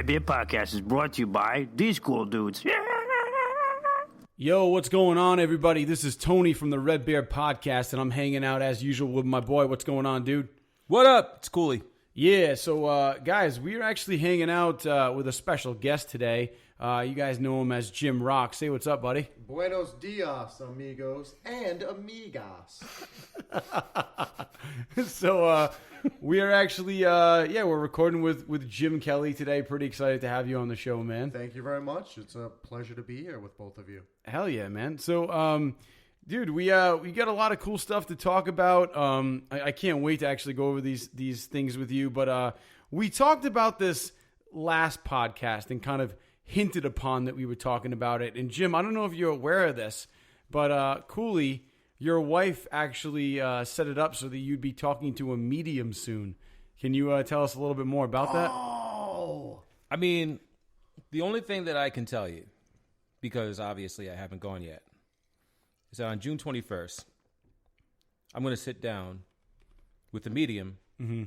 Redbeard Podcast is brought to you by these cool dudes. Yo, what's going on, everybody? This is Tony from the Redbeard Podcast, and I'm hanging out as usual with my boy. What's going on, dude? What up? It's Cooley. Yeah, so guys, we're actually hanging out with a special guest today. You guys know him as Jim Rock. Say what's up, buddy. Buenos dias, amigos and amigas. So we are actually, we're recording with Jim Kelly today. Pretty excited to have you on the show, man. Thank you very much. It's a pleasure to be here with both of you. Hell yeah, man. So, dude, we got a lot of cool stuff to talk about. I can't wait to actually go over these things with you. But we talked about this last podcast and kind of hinted upon that we were talking about it. And Jim, I don't know if you're aware of this, but Cooley, your wife actually set it up so that you'd be talking to a medium soon. Can you tell us a little bit more about that? Oh, I mean, the only thing that I can tell you, because obviously I haven't gone yet, is that on June 21st, I'm going to sit down with the medium. Mm-hmm.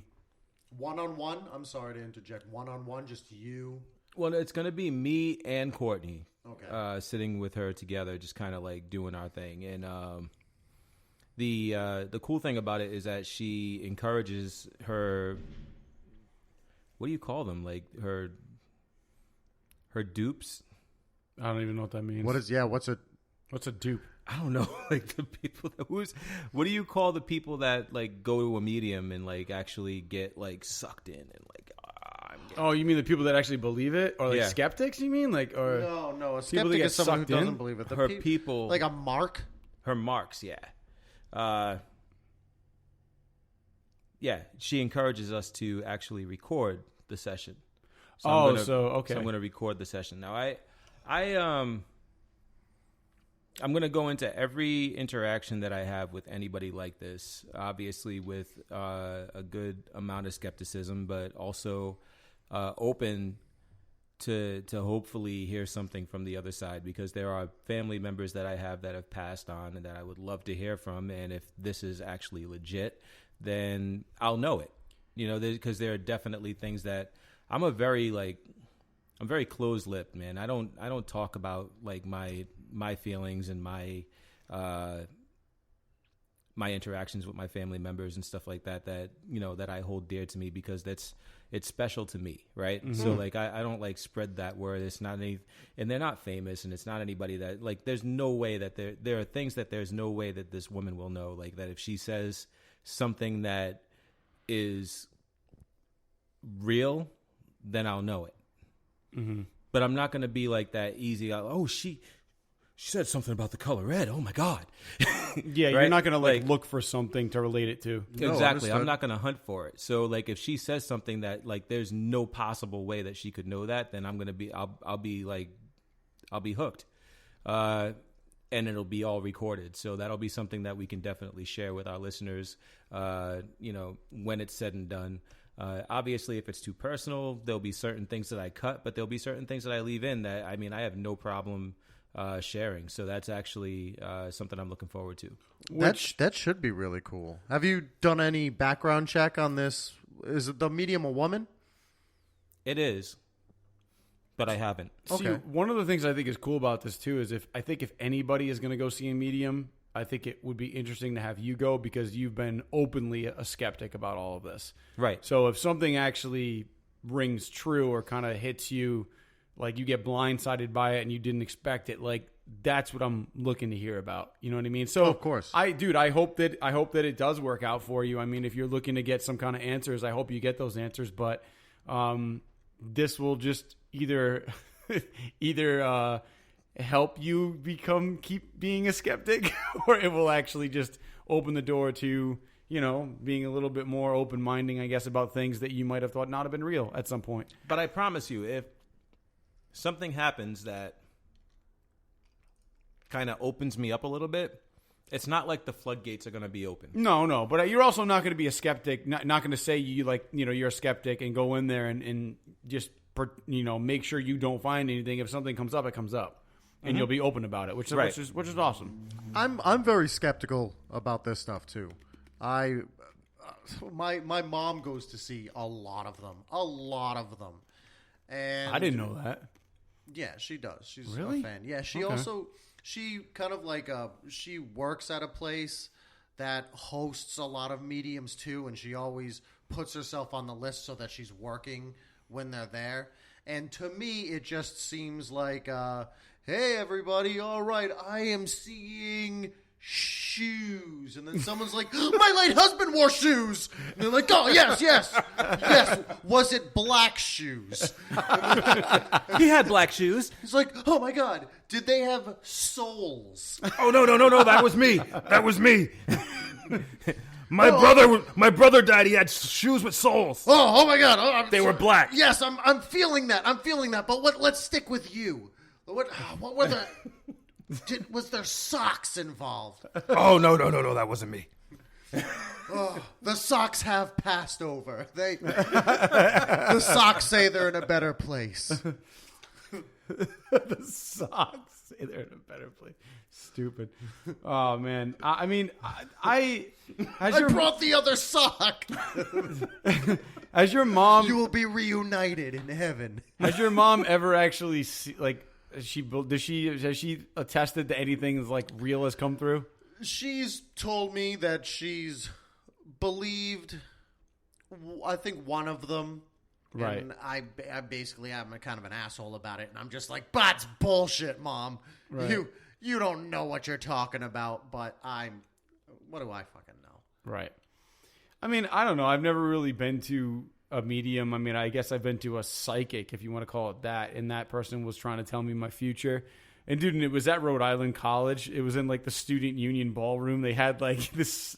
One-on-one? I'm sorry to interject. One-on-one, just you? Well, it's going to be me and Courtney sitting with her together, just kind of like doing our thing. And the cool thing about it is that she encourages her, what do you call them? Like her dupes? I don't even know what that means. what's What's a dupe? I don't know, like the people that what do you call the people that like go to a medium and like actually get like sucked in and like Oh, you mean the people that actually believe it, or like Yeah. skeptics? You mean like, or No. A people that skeptic get is someone who sucked in? doesn't believe it. her people, like a mark? her marks, she encourages us to actually record the session. So I'm going to record the session. Now I'm going to go into every interaction that I have with anybody like this, obviously with a good amount of skepticism, but also open to hopefully hear something from the other side, because there are family members that I have that have passed on and that I would love to hear from. And if this is actually legit, then I'll know it, because there are definitely things that I'm very closed-lipped, man. I don't talk about like my feelings and my interactions with my family members and stuff like that that I hold dear to me, because it's special to me, right? Mm-hmm. So like I don't like spread that word. It's not any, and they're not famous, and it's not anybody that like there's no way that there are things that there's no way that this woman will know, like that if she says something that is real, then I'll know it. Mm-hmm. But I'm not going to be like that easy. Oh, she said something about the color red. Oh my God. Yeah, right? You're not going to like look for something to relate it to. No, exactly. I'm not going to hunt for it. So like if she says something that like there's no possible way that she could know that, then I'll be hooked. And it'll be all recorded. So that'll be something that we can definitely share with our listeners, when it's said and done. Obviously, if it's too personal, there'll be certain things that I cut, but there'll be certain things that I leave in that, I mean, I have no problem sharing. So that's actually something I'm looking forward to. That should be really cool. Have you done any background check on this? Is the medium a woman? It is, but I haven't. See, one of the things I think is cool about this too is if anybody is going to go see a medium, I think it would be interesting to have you go, because you've been openly a skeptic about all of this. Right. So if something actually rings true or kind of hits you, like you get blindsided by it and you didn't expect it, like that's what I'm looking to hear about. You know what I mean? So of course, I hope that it does work out for you. I mean, if you're looking to get some kind of answers, I hope you get those answers. But this will just either help you keep being a skeptic, or it will actually just open the door to, being a little bit more open-minded, I guess, about things that you might have thought not have been real at some point. But I promise you, if something happens that kind of opens me up a little bit, it's not like the floodgates are going to be open. No, but you're also not going to be a skeptic, not going to say you're a skeptic and go in there and just, make sure you don't find anything. If something comes up, it comes up. And you'll be open about it, which is awesome. I'm very skeptical about this stuff too. My mom goes to see a lot of them, And I didn't know that. Yeah, she does. She's Really? a fan. Yeah, she she kind of like she works at a place that hosts a lot of mediums too, and she always puts herself on the list so that she's working when they're there. And to me, it just seems like, hey, everybody, all right, I am seeing shoes. And then someone's like, my late husband wore shoes. And they're like, oh, yes. Was it black shoes? He had black shoes. He's like, oh, my God, did they have soles? Oh, no, that was me. That was me. My brother died. He had shoes with soles. Oh my God! Oh, they were black. Yes, I'm feeling that. But let's stick with you. What were the? Was there socks involved? Oh no! That wasn't me. Oh, the socks have passed over. The socks say they're in a better place. The socks say they're in a better place. Stupid. Oh man. I mean, I brought the other sock. As your mom, you will be reunited in heaven. Has your mom ever actually has she attested to anything that's like real has come through? She's told me that she's believed, I think, one of them. Right. And I basically am kind of an asshole about it, and I'm just like, that's bullshit, Mom. Right. You don't know what you're talking about, but what do I fucking know? Right. I mean, I don't know. I've never really been to a medium. I mean, I guess I've been to a psychic, if you want to call it that, and that person was trying to tell me my future. And dude, it was at Rhode Island College. It was in like the student union ballroom. They had like this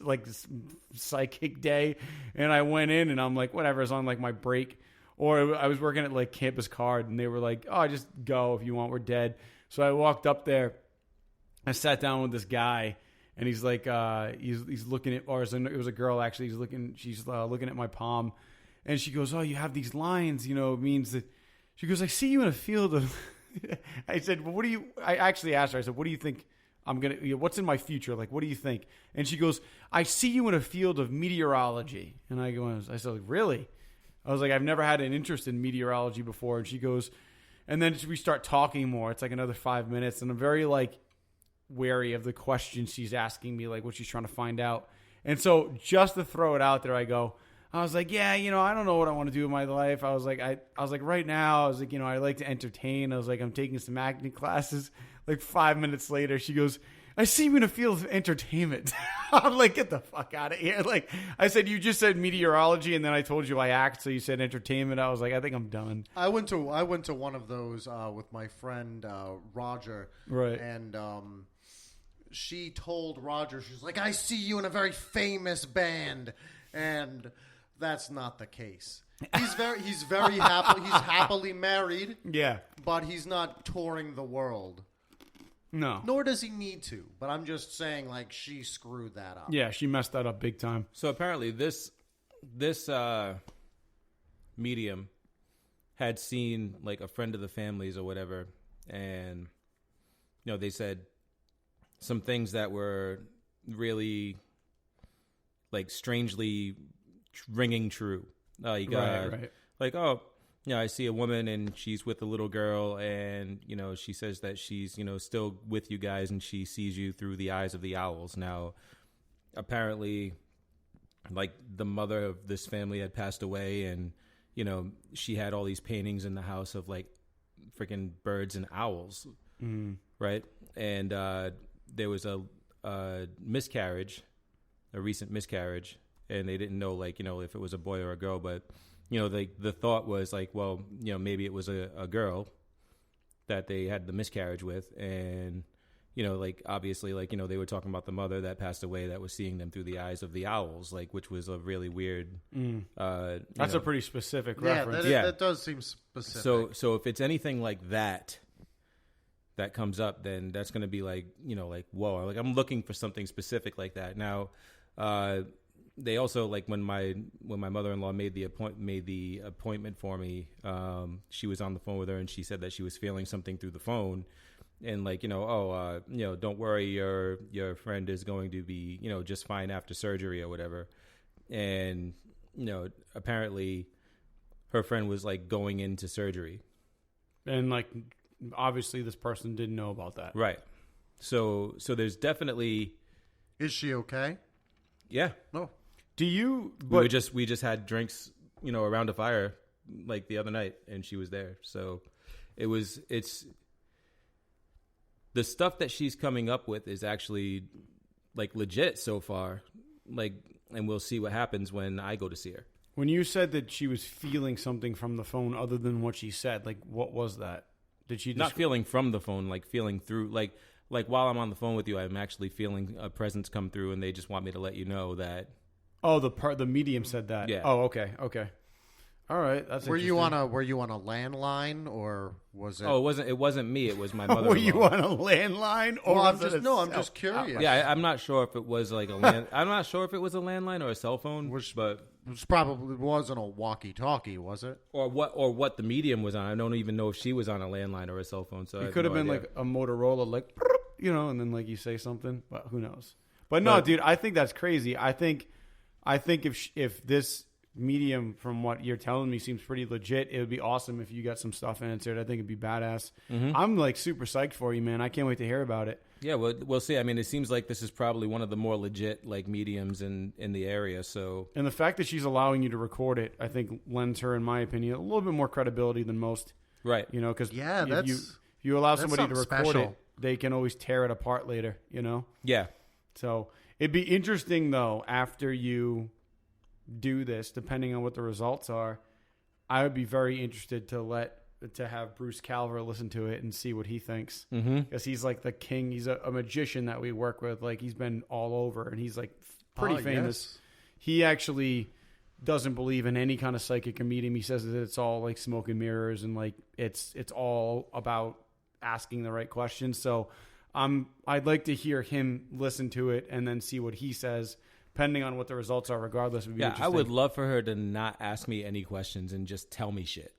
psychic day, and I went in, and I'm like, whatever. It's on like my break, or I was working at like Campus Card, and they were like, oh, just go if you want. We're dead. So I walked up there. I sat down with this guy, and he's like, he's looking at, or it was a girl actually. She's looking at my palm, and she goes, "Oh, you have these lines, it means that." She goes, "I see you in a field of." I said, "Well, what do you?" I actually asked her. I said, "What do you think I'm gonna? What's in my future? Like, what do you think?" And she goes, "I see you in a field of meteorology." And I said, like, "Really?" I was like, "I've never had an interest in meteorology before." And she goes, and then we start talking more. It's like another 5 minutes, and I'm very like wary of the questions she's asking me, like what she's trying to find out. And so just to throw it out there, I was like, yeah, I don't know what I want to do in my life. I was like, right now, I was like, I like to entertain. I was like, I'm taking some acting classes. Like 5 minutes later, she goes, I see you in a field of entertainment. I'm like, get the fuck out of here. Like I said, you just said meteorology, and then I told you I act, so you said entertainment. I was like, I think I'm done. I went to one of those with my friend Roger. Right. And she told Roger, she's like, I see you in a very famous band. And that's not the case. He's very happy. He's happily married. Yeah. But he's not touring the world. No. Nor does he need to. But I'm just saying, like, she screwed that up. Yeah, she messed that up big time. So apparently this medium had seen like a friend of the family's or whatever, and they said some things that were really like strangely ringing true. Like, right. Like, oh, I see a woman and she's with a little girl, and she says that she's still with you guys, and she sees you through the eyes of the owls. Now, apparently, like the mother of this family had passed away, and she had all these paintings in the house of like freaking birds and owls, right? And there was a miscarriage, a recent miscarriage, and they didn't know like if it was a boy or a girl, but the thought was like, well, maybe it was a girl that they had the miscarriage with, and like obviously like they were talking about the mother that passed away that was seeing them through the eyes of the owls, like, which was a really weird. That's a pretty specific reference. That does seem specific. So if it's anything like that comes up, then that's going to be like like whoa, like I'm looking for something specific like that. Now, they also like when my mother-in-law made the appointment for me, she was on the phone with her and she said that she was feeling something through the phone, and like don't worry, your friend is going to be just fine after surgery or whatever. And apparently her friend was like going into surgery. And like, obviously, this person didn't know about that. Right. So there's definitely. Is she okay? Yeah. No. Do you? We just had drinks, around a fire like the other night, and she was there. So it's the stuff that she's coming up with is actually like legit so far. Like, and we'll see what happens when I go to see her. When you said that she was feeling something from the phone other than what she said, like what was that? Did she Not feeling from the phone, like feeling through, like while I'm on the phone with you, I'm actually feeling a presence come through, and they just want me to let you know that. Oh, the medium said that. Yeah. Oh, okay. All right. That's Were you interesting. on a landline or was it? Oh, it wasn't me. It was my mother. Were you on a landline or Well, was it I'm just curious. Yeah, I'm not sure if it was like I'm not sure if it was a landline or a cell phone, but It probably wasn't a walkie-talkie, was it? or what the medium was on. I don't even know if she was on a landline or a cell phone. So It could have been like a Motorola, like, and then like you say something, but who knows? But no, dude, I think that's crazy. I think if this medium, from what you're telling me, seems pretty legit, it would be awesome if you got some stuff answered. I think it'd be badass. I'm like super psyched for you, man. I can't wait to hear about it. Yeah, we'll see. I mean, it seems like this is probably one of the more legit like mediums in the area. So, And the fact that she's allowing you to record it, I think lends her, in my opinion, a little bit more credibility than most. right, Because Yeah, if you allow that's somebody to something record special. it, they can always tear it apart later. yeah, So it'd be interesting, though, after you do this, depending on what the results are, I would be very interested to have Bruce Calver listen to it and see what he thinks. Because he's like the king. He's a magician that we work with. Like, he's been all over, and he's like pretty famous. Yes. He actually doesn't believe in any kind of psychic or medium. He says that it's all like smoke and mirrors, and like it's all about asking the right questions. So I'd like to hear him listen to it and then see what he says, depending on what the results are. Regardless, would be yeah. interesting. I would love for her to not ask me any questions and just tell me shit.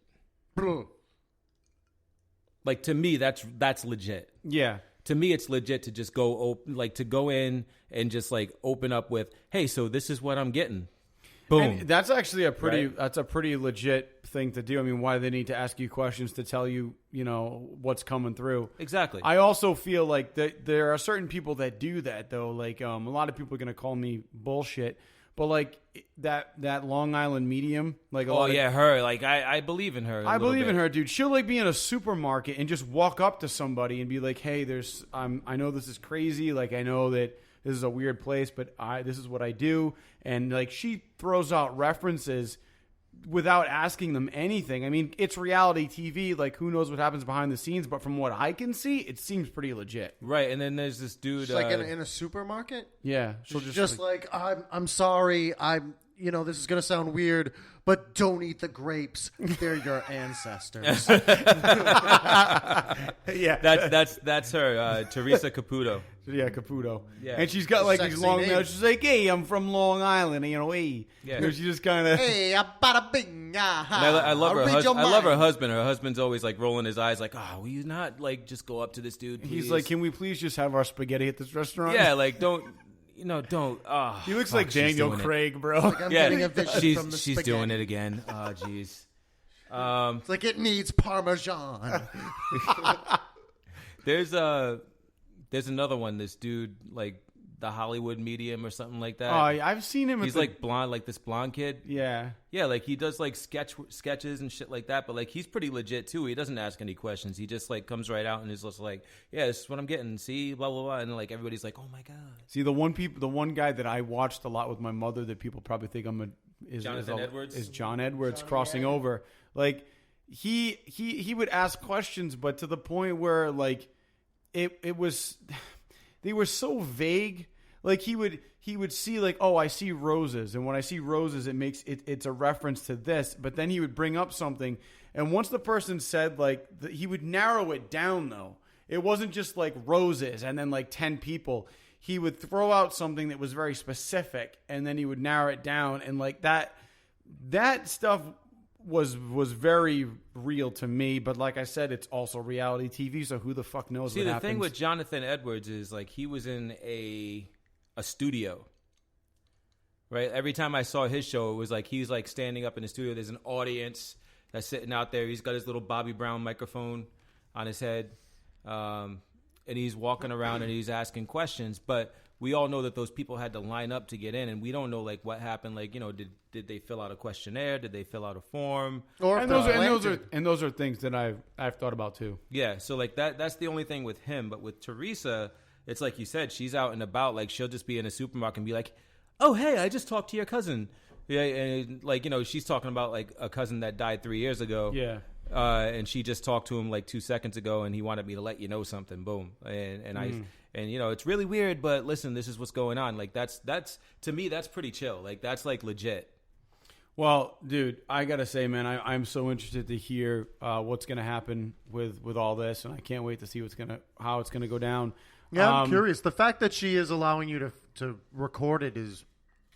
Like, to me, that's legit. Yeah. To me, it's legit to just go to go in and just like open up with, hey, so this is what I'm getting. Boom. And that's actually Right? that's a pretty legit thing to do. I mean, why they need to ask you questions to tell you, what's coming through. Exactly. I also feel like that there are certain people that do that, though. Like, a lot of people are going to call me bullshit, but like that Long Island medium, like her. Like, I believe in her. I believe in her, dude. She'll like be in a supermarket and just walk up to somebody and be like, "Hey, I know this is crazy. Like, I know that this is a weird place, but this is what I do." And like, she throws out references without asking them anything. I mean, it's reality TV. Like, who knows what happens behind the scenes? But from what I can see, it seems pretty legit. Right, and then there's this dude. It's like in a supermarket. Yeah, she'll Just like I'm sorry. This is gonna sound weird, but don't eat the grapes. They're your ancestors. yeah, That's her, Teresa Caputo. Yeah, Caputo. Yeah. And she's got like these Sexy long name. nails. She's like, "Hey, I'm from Long Island," hey. Yeah. She just kind of. Hey, bada bing. And I love her. Read your I love her mind. husband. Her husband's always like rolling his eyes, like, "Oh, will you not like just go up to this dude, please?" He's like, "Can we please just have our spaghetti at this restaurant?" "Yeah, like don't." Oh, He looks fuck, like she's Daniel doing it. Craig, bro. I'm getting a vision from the she's spaghetti. doing it again. Oh, jeez. It's like it needs Parmesan. There's another one. This dude, like the Hollywood medium or something like that. Oh, I've seen him. He's like blonde, like this blonde kid. yeah. Yeah, like he does like sketches and shit like that. But like he's pretty legit too. He doesn't ask any questions. He just like comes right out and is just like, "Yeah, this is what I'm getting. See, blah blah blah." And like everybody's like, "Oh my god." See, the one guy that I watched a lot with my mother that people probably think Jonathan Edwards? is John Edwards crossing over. Like he would ask questions, but to the point where like it was they were so vague. Like he would see like, "Oh, I see roses, and when I see roses, it's a reference to this." But then he would bring up something, and once the person said like, he would narrow it down. Though it wasn't just like roses and then like 10 people. He would throw out something that was very specific, and then he would narrow it down, and like that stuff was very real to me. But like I said, it's also reality TV, so who the fuck knows? See, what the happens. thing with Jonathan Edwards is like he was in a studio, right? Every time I saw his show, it was like he's like standing up in the studio. There's an audience that's sitting out there. He's got his little Bobby Brown microphone on his head, and he's walking around and he's asking questions. But we all know that those people had to line up to get in, and we don't know like what happened. Like, you know, did they fill out a questionnaire? Did they fill out a form? And those are things that I've thought about too. Yeah, so like that's the only thing with him. But with Teresa, it's like you said, she's out and about. Like she'll just be in a supermarket and be like, "Oh, hey, I just talked to your cousin." Yeah, and like, you know, she's talking about like a cousin that died 3 years ago. Yeah. And she just talked to him like 2 seconds ago, and he wanted me to let you know something. Boom. And you know, it's really weird, but listen, this is what's going on. Like that's to me, that's pretty chill. Like that's like legit. Well, dude, I gotta say, man, I'm so interested to hear what's gonna happen with all this, and I can't wait to see how it's gonna go down. Yeah, I'm curious. The fact that she is allowing you to record it is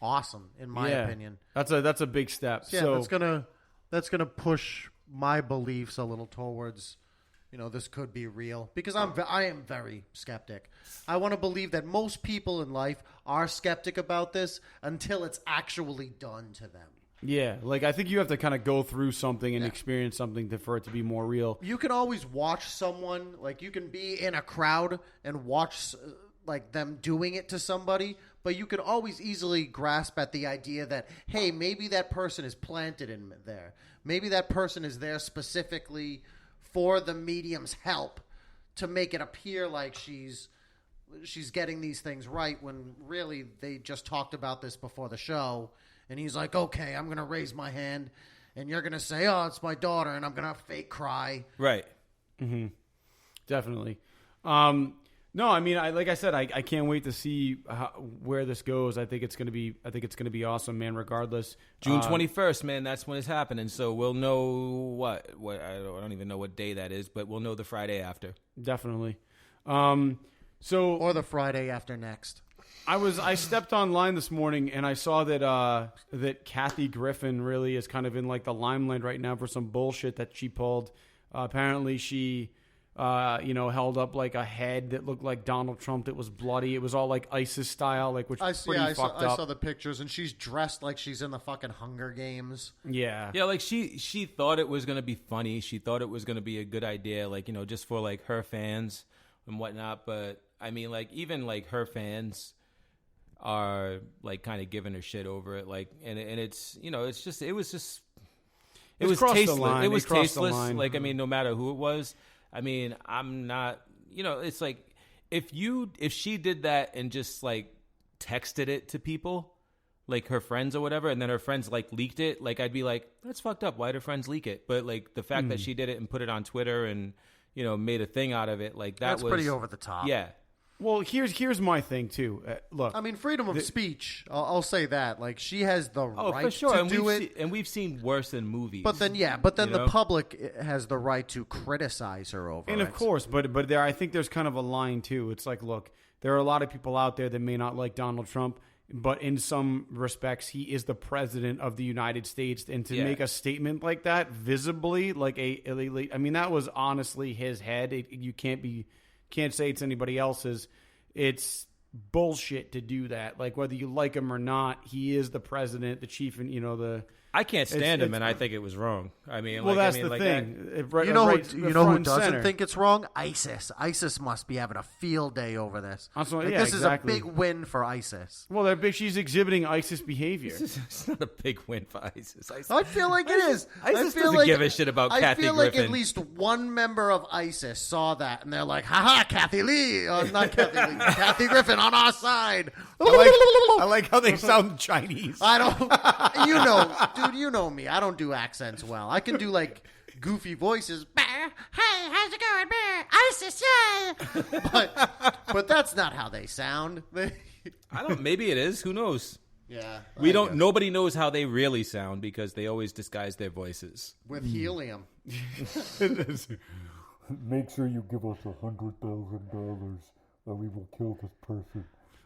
awesome, in my opinion. That's a big step. Yeah, so that's gonna push my beliefs a little towards, you know, this could be real, because I am very skeptic. I want to believe that most people in life are skeptic about this until it's actually done to them. Yeah, like I think you have to kind of go through something and experience something for it to be more real. You can always watch someone, like you can be in a crowd and watch like them doing it to somebody, but you can always easily grasp at the idea that, hey, maybe that person is planted in there. Maybe that person is there specifically for the medium's help to make it appear like she's getting these things right, when really they just talked about this before the show. And he's like, okay, I'm going to raise my hand, and you're going to say, oh, it's my daughter, and I'm going to fake cry. Right. Mm-hmm. Definitely. No, I mean, like I said, I can't wait to see where this goes. I think it's going to be awesome, man. Regardless, June 21st, man, that's when it's happening. So we'll know what I don't even know what day that is, but we'll know the Friday after. Definitely. Or the Friday after next. I stepped online this morning and I saw that Kathy-Griffin really is kind of in like the limelight right now for some bullshit that she pulled. Apparently she held up like a head that looked like Donald Trump that was bloody. It was all like ISIS style, like which was pretty fucked up. I saw the pictures, and she's dressed like she's in the fucking Hunger Games. Yeah. Yeah, like she thought it was going to be funny. She thought it was going to be a good idea, like, you know, just for like her fans and whatnot. But I mean, like, even like her fans are like kind of giving her shit over it, like, and it's, you know, it was tasteless. It was tasteless. Like, I mean, no matter who it was. I mean, I'm not, you know, it's like if she did that and just like texted it to people, like her friends or whatever, and then her friends like leaked it, like I'd be like, that's fucked up. Why'd her friends leak it? But like the fact that she did it and put it on Twitter and, you know, made a thing out of it, like that's pretty over the top. Yeah. Well, here's my thing too. Look, I mean, freedom of speech. I'll say that. Like, she has the right for sure. to do it, and we've seen worse in movies. But then, the public has the right to criticize her over it. And of course, but I think there's kind of a line too. It's like, look, there are a lot of people out there that may not like Donald Trump, but in some respects, he is the president of the United States, and to make a statement like that visibly, like I mean, that was honestly his head. You can't say it's anybody else's. It's bullshit to do that. Like, whether you like him or not, he is the president, the chief, and, you know, the... I can't stand him, and I think it was wrong. I mean, well, that's the thing. You know who doesn't think it's wrong? ISIS. ISIS must be having a field day over this. This is a big win for ISIS. Well, they're big. She's exhibiting ISIS behavior. It's not a big win for ISIS. I feel like it is. ISIS doesn't give a shit about Kathy Griffin. I feel like at least one member of ISIS saw that, and they're like, "Ha Kathy Lee, not Kathy Lee, Kathy Griffin on our side." I like how they sound Chinese. I don't. You know, dude. You know me. I don't do accents well. I can do like goofy voices. Hey, how's it going, ISIS? Yeah. But that's not how they sound. I don't. Maybe it is. Who knows? Yeah. We don't. Nobody knows how they really sound because they always disguise their voices with helium. Make sure you give us $100,000 or we will kill this person.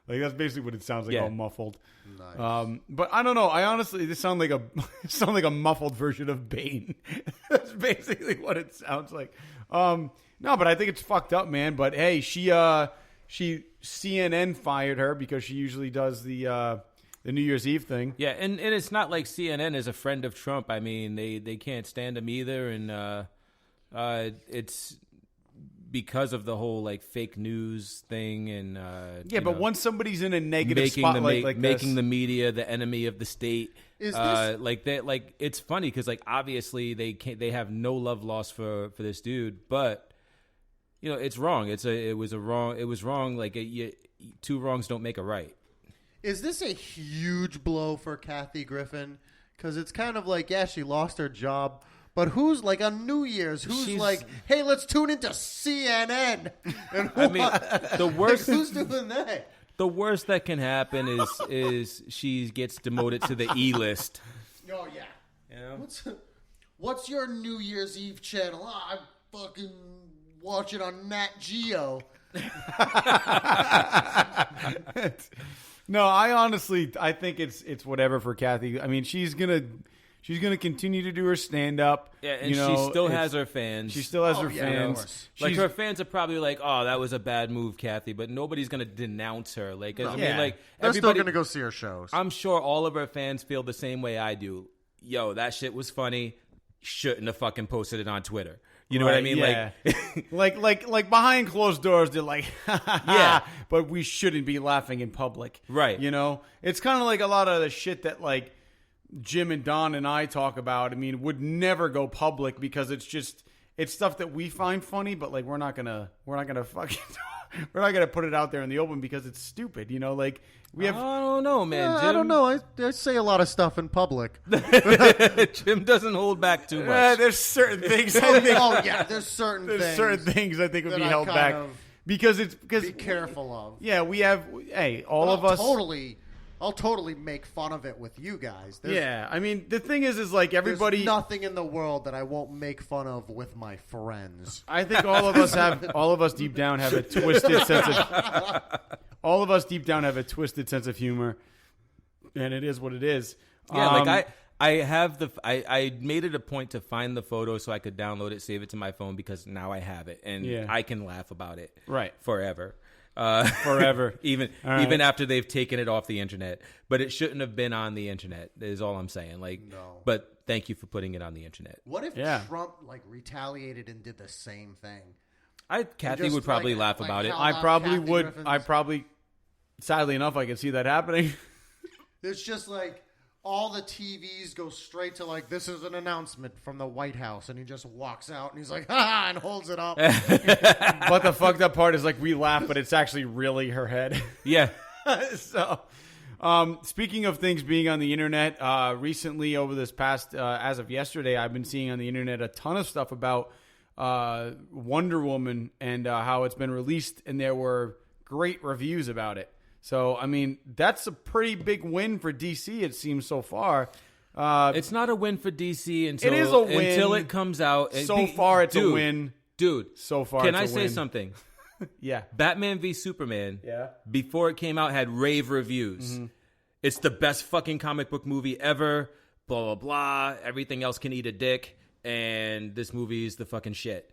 Like, that's basically what it sounds like, all muffled. Nice. But I don't know. I honestly, this sounds like a muffled version of Bane. That's basically what it sounds like. No, but I think it's fucked up, man. But hey, she CNN fired her because she usually does the the New Year's Eve thing. Yeah, and it's not like CNN is a friend of Trump. I mean, they can't stand him either, and it's because of the whole like fake news thing and but once somebody's in a negative spotlight like making this, the media the enemy of the state, Is this- like that, like it's funny because like obviously they have no love lost for this dude, but it's wrong. It was wrong. Like two wrongs don't make a right. Is this a huge blow for Kathy Griffin? Because it's kind of like, yeah, she lost her job. But who's like on New Year's? Who's like, hey, let's tune into CNN? And I mean, the worst. Like, who's doing that? The worst that can happen is she gets demoted to the E list. Oh yeah. You know? What's your New Year's Eve channel? I fucking watch it on Nat Geo. No, I think it's whatever for Kathy. I mean, she's gonna continue to do her stand up. Yeah, and she still has her fans. She still has her yeah, fans. Like her fans are probably like, "Oh, that was a bad move, Kathy," but nobody's gonna denounce her. Like, I mean, like They're still everybody. gonna go see her shows. I'm sure all of her fans feel the same way I do. Yo, that shit was funny. Shouldn't have fucking posted it on Twitter. You know what I mean? Yeah. like behind closed doors, they're like, Yeah. but we shouldn't be laughing in public. Right. It's kind of like a lot of the shit that like Jim and Don and I talk about. I mean, would never go public because it's stuff that we find funny, but like we're not gonna fucking we're not gonna put it out there in the open because it's stupid. Like we have. I don't know, man. Jim, I don't know. I say a lot of stuff in public. Jim doesn't hold back too much. There's certain things. I think, Oh yeah, there's certain things I think would that be I held kind back of because be careful of. Yeah, we have. Hey, all But of us. I'll totally make fun of it with you guys. Yeah, I mean the thing is like everybody. There's nothing in the world that I won't make fun of with my friends. I think all of us deep down have a twisted sense of. All of us deep down have a twisted sense of humor, and it is what it is. Yeah, I made it a point to find the photo so I could download it, save it to my phone because now I have it and I can laugh about it forever. Forever, even after they've taken it off the internet. But it shouldn't have been on the internet. Is all I'm saying. Like, No. But thank you for putting it on the internet. What if Trump like retaliated and did the same thing? Kathy Just would probably like- laugh like about it. how- I probably Kathy would. Griffin's- I probably. Sadly enough, I can see that happening. It's just like all the TVs go straight to like, this is an announcement from the White House, and he just walks out and he's like, ha, and holds it up. But the fucked up part is like we laugh, but it's actually really her head. Yeah. So, speaking of things being on the internet, recently over this past, as of yesterday, I've been seeing on the internet a ton of stuff about Wonder Woman and how it's been released, and there were great reviews about it. So, I mean, that's a pretty big win for DC, it seems so far. It's not a win for DC until It is a win. until it comes out. So far, it's a win. Dude, So far, can it's I a say win. something? Yeah. Batman v Superman, Yeah. before it came out, had rave reviews. Mm-hmm. It's the best fucking comic book movie ever. Blah, blah, blah. Everything else can eat a dick. And this movie is the fucking shit.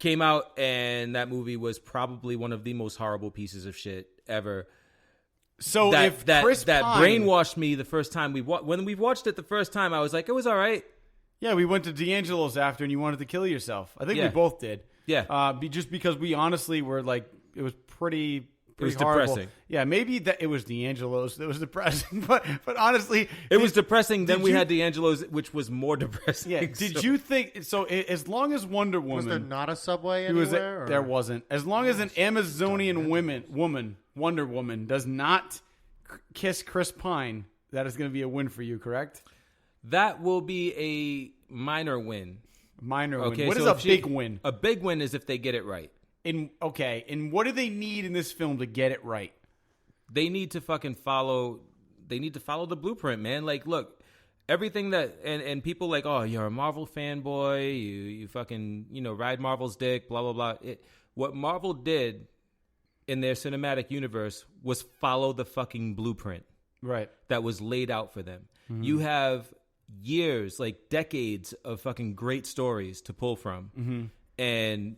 Came out, and that movie was probably one of the most horrible pieces of shit ever. So if Chris that Pine, brainwashed me the first time when we watched it the first time, I was like, it was all right. Yeah, we went to D'Angelo's after, and you wanted to kill yourself. I think we Yeah. both did. Yeah. Just because we honestly were like, it was pretty was horrible. depressing. Yeah, maybe that it was D'Angelo's that was depressing, but honestly, It was depressing. Then did we you- had D'Angelo's, which was more depressing. Yeah. Did So- you think so? As long as Wonder Woman Was there not a subway It was anywhere? or- there wasn't. As long as an Amazonian woman, Wonder Woman, does not kiss Chris Pine, that is going to be a win for you, correct? That will be a minor win. Minor Okay, win. What is so a if big win? A big win is if they get it right. And what do they need in this film to get it right? They need to fucking follow. They need to follow the blueprint, man. Like, look, everything that and people like, oh, you're a Marvel fanboy. You fucking ride Marvel's dick. Blah blah blah. What Marvel did in their cinematic universe was follow the fucking blueprint Right. that was laid out for them. You have years, like decades of fucking great stories to pull from, and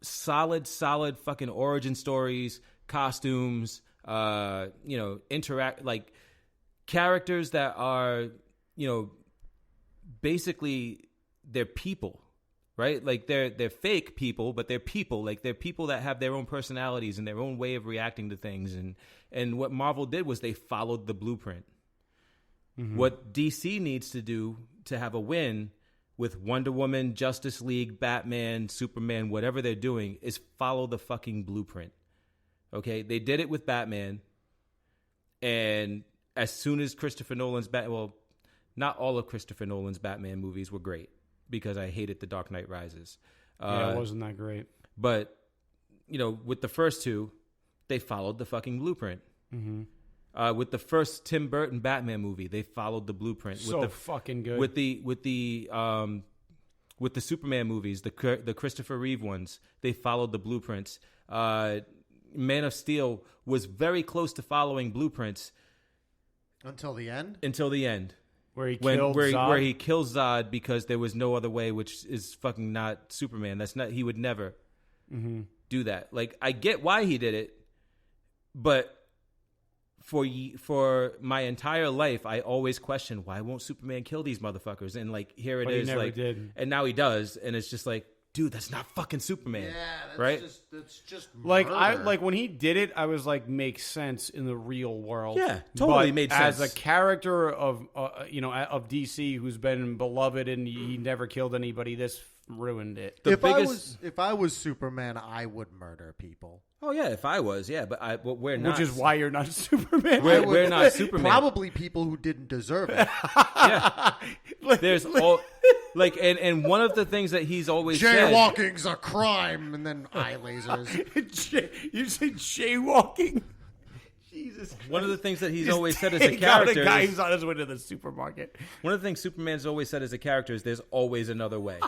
solid fucking origin stories, costumes, interact like characters that are, basically they're people, right? Like they're fake people, but they're people. Like they're people that have their own personalities and their own way of reacting to things. And what Marvel did was they followed the blueprint. Mm-hmm. What DC needs to do to have a win with Wonder Woman, Justice League, Batman, Superman, whatever they're doing, is follow the fucking blueprint. Okay? They did it with Batman. And as soon as Christopher Nolan's not all of Christopher Nolan's Batman movies were great because I hated The Dark Knight Rises. It wasn't that great. But, with the first two, they followed the fucking blueprint. Mm-hmm. With the first Tim Burton Batman movie, they followed the blueprint. Fucking good. With the Superman movies, the Christopher Reeve ones, they followed the blueprints. Man of Steel was very close to following blueprints until the end. Where he kills Zod because there was no other way, which is fucking not Superman. He would never do that. Like, I get why he did it, but for my entire life, I always questioned, why won't Superman kill these motherfuckers? And like, here it is, he never like, did. And now he does, and it's just like, dude, that's not fucking Superman. Yeah, right? That's just like murder. when he did it, I was like, makes sense in the real world. Yeah, totally but made sense. As a character of of DC who's been beloved and he never killed anybody, this ruined it. If I was Superman, I would murder people. Oh yeah, if I was, yeah, but we're not. Which is why you're not Superman. We're not Superman. Probably people who didn't deserve it. Yeah, there's all like, and one of the things that he's always said, jaywalking's a crime, and then eye lasers. You say jaywalking? Jesus. One of the things that he's Just always said as a take out character, a guy who's on his way to the supermarket. One of the things Superman's always said as a character is there's always another way,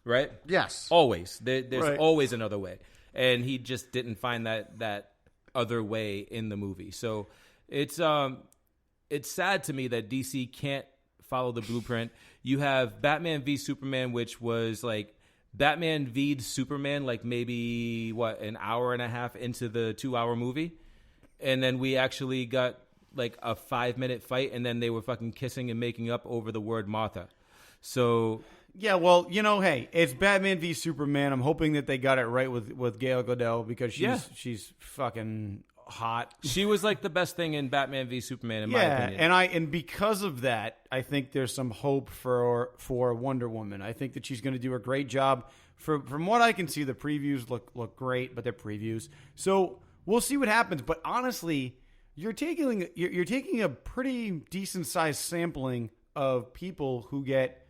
right? Yes, always. There's right. always another way. And he just didn't find that other way in the movie. So it's sad to me that DC can't follow the blueprint. You have Batman v Superman, which was like Batman v'd Superman, like maybe an hour and a half into the 2-hour movie, and then we actually got like a 5-minute fight, and then they were fucking kissing and making up over the word Martha. So. Yeah, well, hey, it's Batman v Superman. I'm hoping that they got it right with Gal Gadot because she's fucking hot. She was like the best thing in Batman v Superman, in my opinion. And because of that, I think there's some hope for Wonder Woman. I think that she's going to do a great job. From what I can see, the previews look great, but they're previews. So we'll see what happens. But honestly, you're taking a pretty decent sized sampling of people who get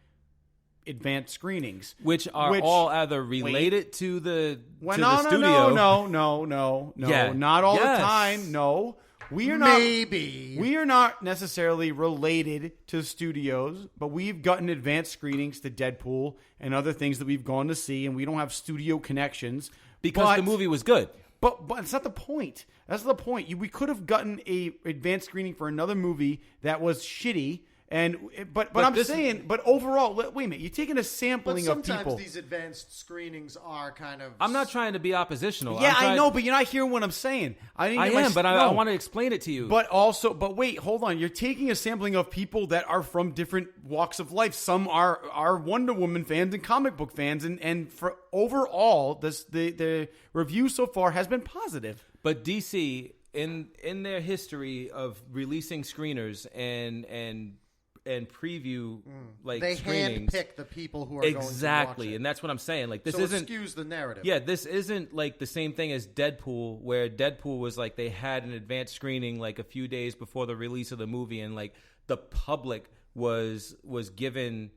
advanced screenings, which all either related to the studio. No, yeah. Not all the time. No, we are not. Maybe we are not necessarily related to studios, but we've gotten advanced screenings to Deadpool and other things that we've gone to see, and we don't have studio connections because the movie was good. But it's not the point. That's the point. We could have gotten a advanced screening for another movie that was shitty. But overall, wait a minute. You're taking a sampling of people. Sometimes these advanced screenings are kind of. I'm not trying to be oppositional. Yeah, I know, but you're not hearing what I'm saying. I want to explain it to you. But wait, hold on. You're taking a sampling of people that are from different walks of life. Some are Wonder Woman fans and comic book fans, and for overall, the review so far has been positive. But DC, in their history of releasing screeners and preview they screenings. handpick the people who are exactly, going to watch it. And that's what I'm saying. Like this so isn't it skews the narrative. Yeah, this isn't like the same thing as Deadpool, where Deadpool was like they had an advanced screening like a few days before the release of the movie, and like the public was given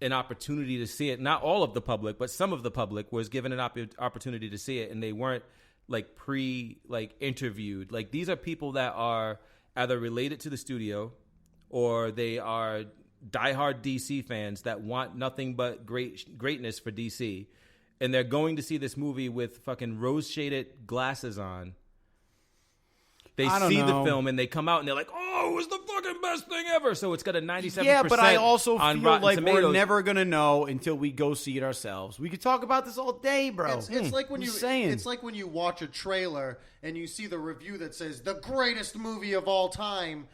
an opportunity to see it. Not all of the public, but some of the public was given an opportunity to see it, and they weren't like interviewed. Like these are people that are either related to the studio, or they are diehard DC fans that want nothing but greatness for DC, and they're going to see this movie with fucking rose-shaded glasses on. they I don't see know. the film and they come out and they're like, "Oh, it was the fucking best thing ever." So it's got a 97%. Yeah, but I also on feel Rotten like Tomatoes. we're never gonna know until we go see it ourselves. We could talk about this all day, bro. It's like when Just saying. it's like when you watch a trailer and you see the review that says the greatest movie of all time,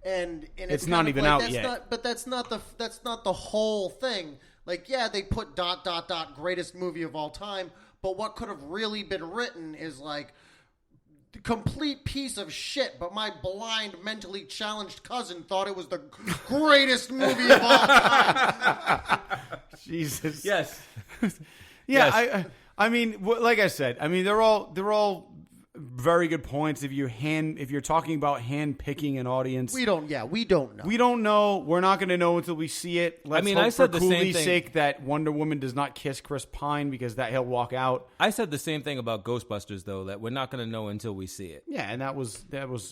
and It's kind not of even like, out that's yet. But that's not the whole thing. Like, yeah, they put ... greatest movie of all time, but what could have really been written is like the complete piece of shit. But my blind, mentally challenged cousin thought it was the greatest movie of all time. Jesus. Yes. Yeah, Yes. I mean, like I said, I mean they're all very good points. If you're talking about hand picking an audience, We don't know. we don't know. We're not going to know until we see it. Let's mean, hope I said for the same Cooley's thing. sake that Wonder Woman does not kiss Chris Pine because that he'll walk out. I said the same thing about Ghostbusters, though, that we're not going to know until we see it. Yeah, and that was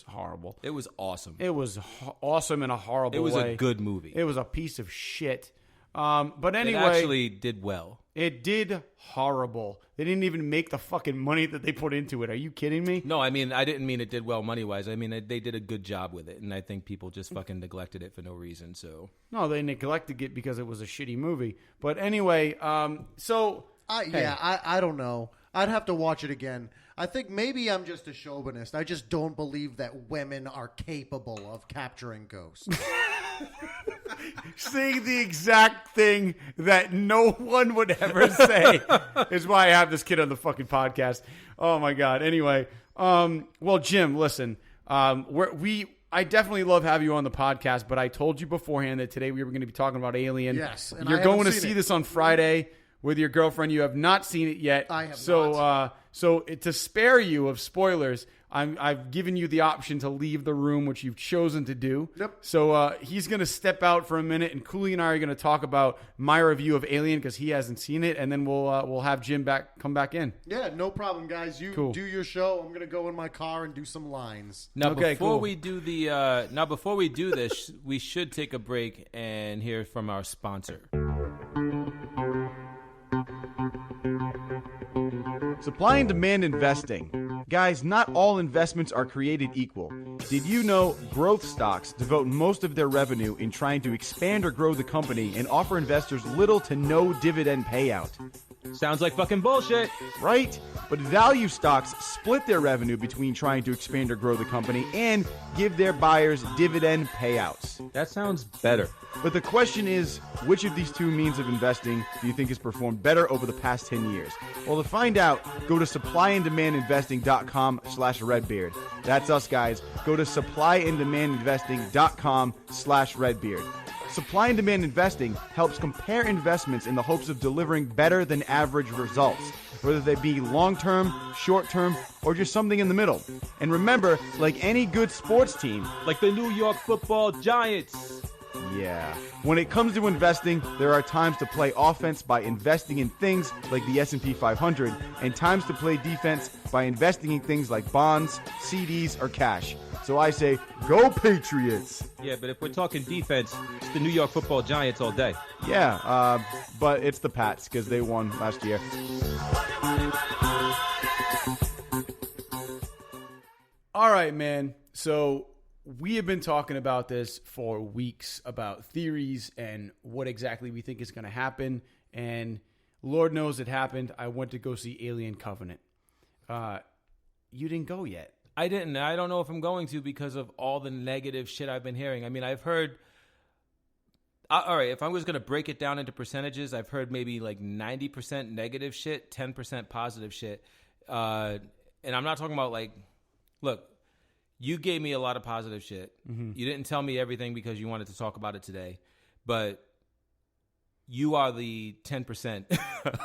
horrible. It was awesome. It was awesome in a horrible It was way. a good movie. It was a piece of shit. But anyway, It actually did well. it did horrible. They didn't even make the fucking money that they put into it. Are you kidding me? No, I mean, I didn't mean it did well money-wise. I mean, they did a good job with it, and I think people just fucking neglected it for no reason, so... No, they neglected it because it was a shitty movie. But anyway, so... I don't know. I'd have to watch it again. I think maybe I'm just a chauvinist. I just don't believe that women are capable of capturing ghosts. Saying the exact thing that no one would ever say is why I have this kid on the fucking podcast. Oh my god. Anyway, well, Jim, listen, I definitely love having you on the podcast, but I told you beforehand that today we were going to be talking about Alien. Yes, and you're I going haven't to seen see it. this on Friday with your girlfriend. You have not seen it yet. I have so, not. So to spare you of spoilers, I've given you the option to leave the room, which you've chosen to do. Yep. So he's going to step out for a minute, and Cooley and I are going to talk about my review of Alien because he hasn't seen it, and then we'll have Jim come back in. Yeah, no problem, guys. You Cool. do your show. I'm gonna go in my car and do some lines. Now, Okay, before cool. we do before we do this, we should take a break and hear from our sponsor. Supply and demand investing. Guys, not all investments are created equal. Did you know growth stocks devote most of their revenue in trying to expand or grow the company and offer investors little to no dividend payout? Sounds like fucking bullshit. Right? But value stocks split their revenue between trying to expand or grow the company and give their buyers dividend payouts. That sounds better. But the question is, which of these two means of investing do you think has performed better over the past 10 years? Well, to find out, go to supplyanddemandinvesting.com/Redbeard. That's us, guys. Go to supplyandemandinvesting.com/Redbeard. Supply and demand investing helps compare investments in the hopes of delivering better than average results, whether they be long-term, short-term, or just something in the middle. And remember, like any good sports team, Like the New York Football Giants. yeah. When it comes to investing, there are times to play offense by investing in things like the S&P 500 and times to play defense by investing in things like bonds, CDs, or cash. So I say, go Patriots! Yeah, but if we're talking defense, it's the New York Football Giants all day. Yeah, but it's the Pats because they won last year. All right, man. So we have been talking about this for weeks, about theories and what exactly we think is going to happen. And Lord knows it happened. I went to go see Alien Covenant. You didn't go yet. I didn't. I don't know if I'm going to because of all the negative shit I've been hearing. I mean, I've heard... all right, if I was going to break it down into percentages, I've heard maybe like 90% negative shit, 10% positive shit. And I'm not talking about like... Look, you gave me a lot of positive shit. Mm-hmm. You didn't tell me everything because you wanted to talk about it today. But you are the 10%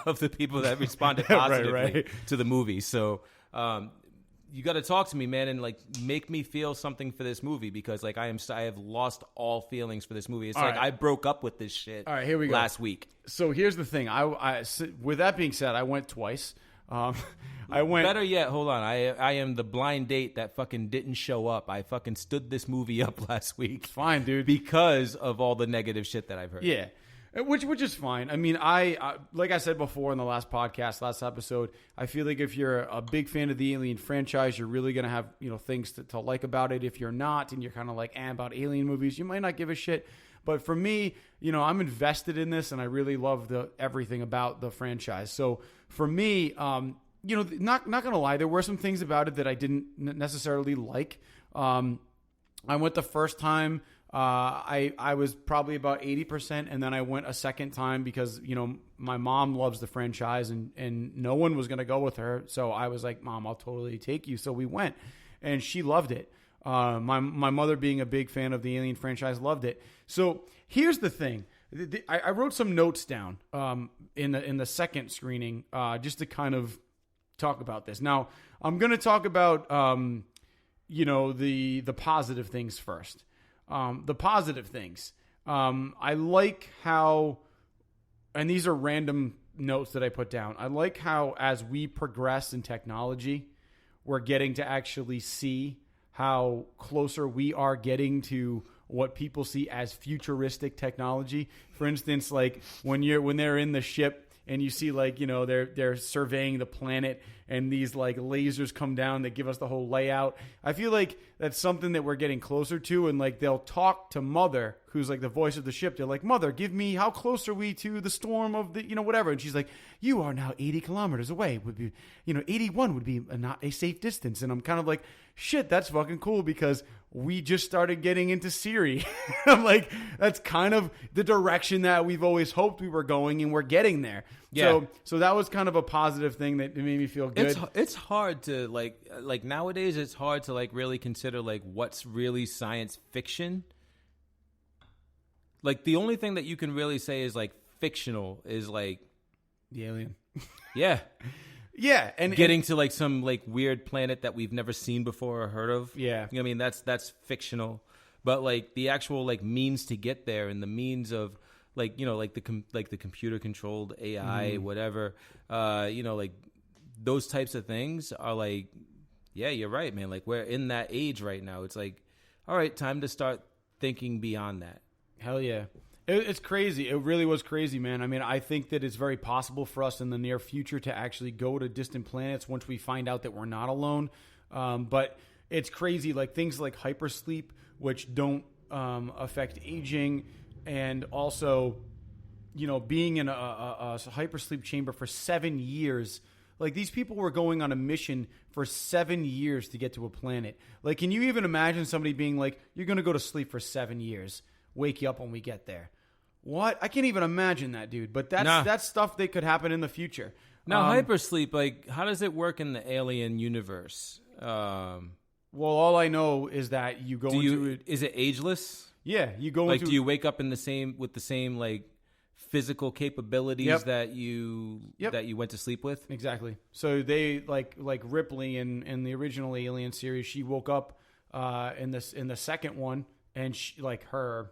of the people that responded positively to the movie. So... you got to talk to me, man, and like make me feel something for this movie because like I have lost all feelings for this movie. It's all like right. I broke up with this shit. All right, here we go. Last week. So here's the thing. With that being said, I went twice. I went. Better yet, hold on. I am the blind date that fucking didn't show up. I fucking stood this movie up last week. Fine, dude. Because of all the negative shit that I've heard. Yeah. Which is fine. I mean, I like I said before in the last episode, I feel like if you're a big fan of the Alien franchise, you're really going to have, things to like about it. If you're not, and you're kind of like about Alien movies, you might not give a shit. But for me, I'm invested in this, and I really love everything about the franchise. So for me, not going to lie, there were some things about it that I didn't necessarily like. I went the first time. I was probably about 80%, and then I went a second time because, my mom loves the franchise and no one was going to go with her. So I was like, Mom, I'll totally take you. So we went, and she loved it. My mother, being a big fan of the Alien franchise, loved it. So here's the thing. I wrote some notes down in the second screening just to kind of talk about this. Now, I'm going to talk about, the positive things first. The positive things. I like how, and these are random notes that I put down. I like how as we progress in technology, we're getting to actually see how closer we are getting to what people see as futuristic technology. For instance, like when they're in the ship and you see they're surveying the planet and these like lasers come down that give us the whole layout. I feel like that's something that we're getting closer to, and like they'll talk to Mother, who's like the voice of the ship. They're like, Mother, how close are we to the storm of the, whatever. And she's like, you are now 80 kilometers away. Would be, 81 would be not a safe distance. And I'm kind of like, shit, that's fucking cool because we just started getting into Siri. I'm like, that's kind of the direction that we've always hoped we were going, and we're getting there. Yeah. So that was kind of a positive thing that made me feel good. It's hard to like nowadays. It's hard to like really consider like what's really science fiction. Like the only thing that you can really say is like fictional is like the Alien. Yeah. Yeah, and getting to like some like weird planet that we've never seen before or heard of. Yeah, I mean that's fictional, but like the actual like means to get there and the means of like like the computer controlled AI whatever, like those types of things are like, yeah, you're right, man. Like we're in that age right now. It's like, all right, time to start thinking beyond that. Hell yeah. It's crazy. It really was crazy, man. I mean, I think that it's very possible for us in the near future to actually go to distant planets once we find out that we're not alone. But it's crazy, like things like hypersleep, which don't affect aging, and also, being in a hypersleep chamber for 7 years. Like these people were going on a mission for 7 years to get to a planet. Like, can you even imagine somebody being like, "You're going to go to sleep for 7 years. Wake you up when we get there." What? I can't even imagine that, dude. But that's stuff that could happen in the future. Now, hypersleep, like, how does it work in the Alien universe? Well, all I know is that you go into it. Is it ageless? Yeah, you go like, into. Do you wake up with the same like physical capabilities that you went to sleep with? Exactly. So they like Ripley in the original Alien series. She woke up in the second one, and she, like her.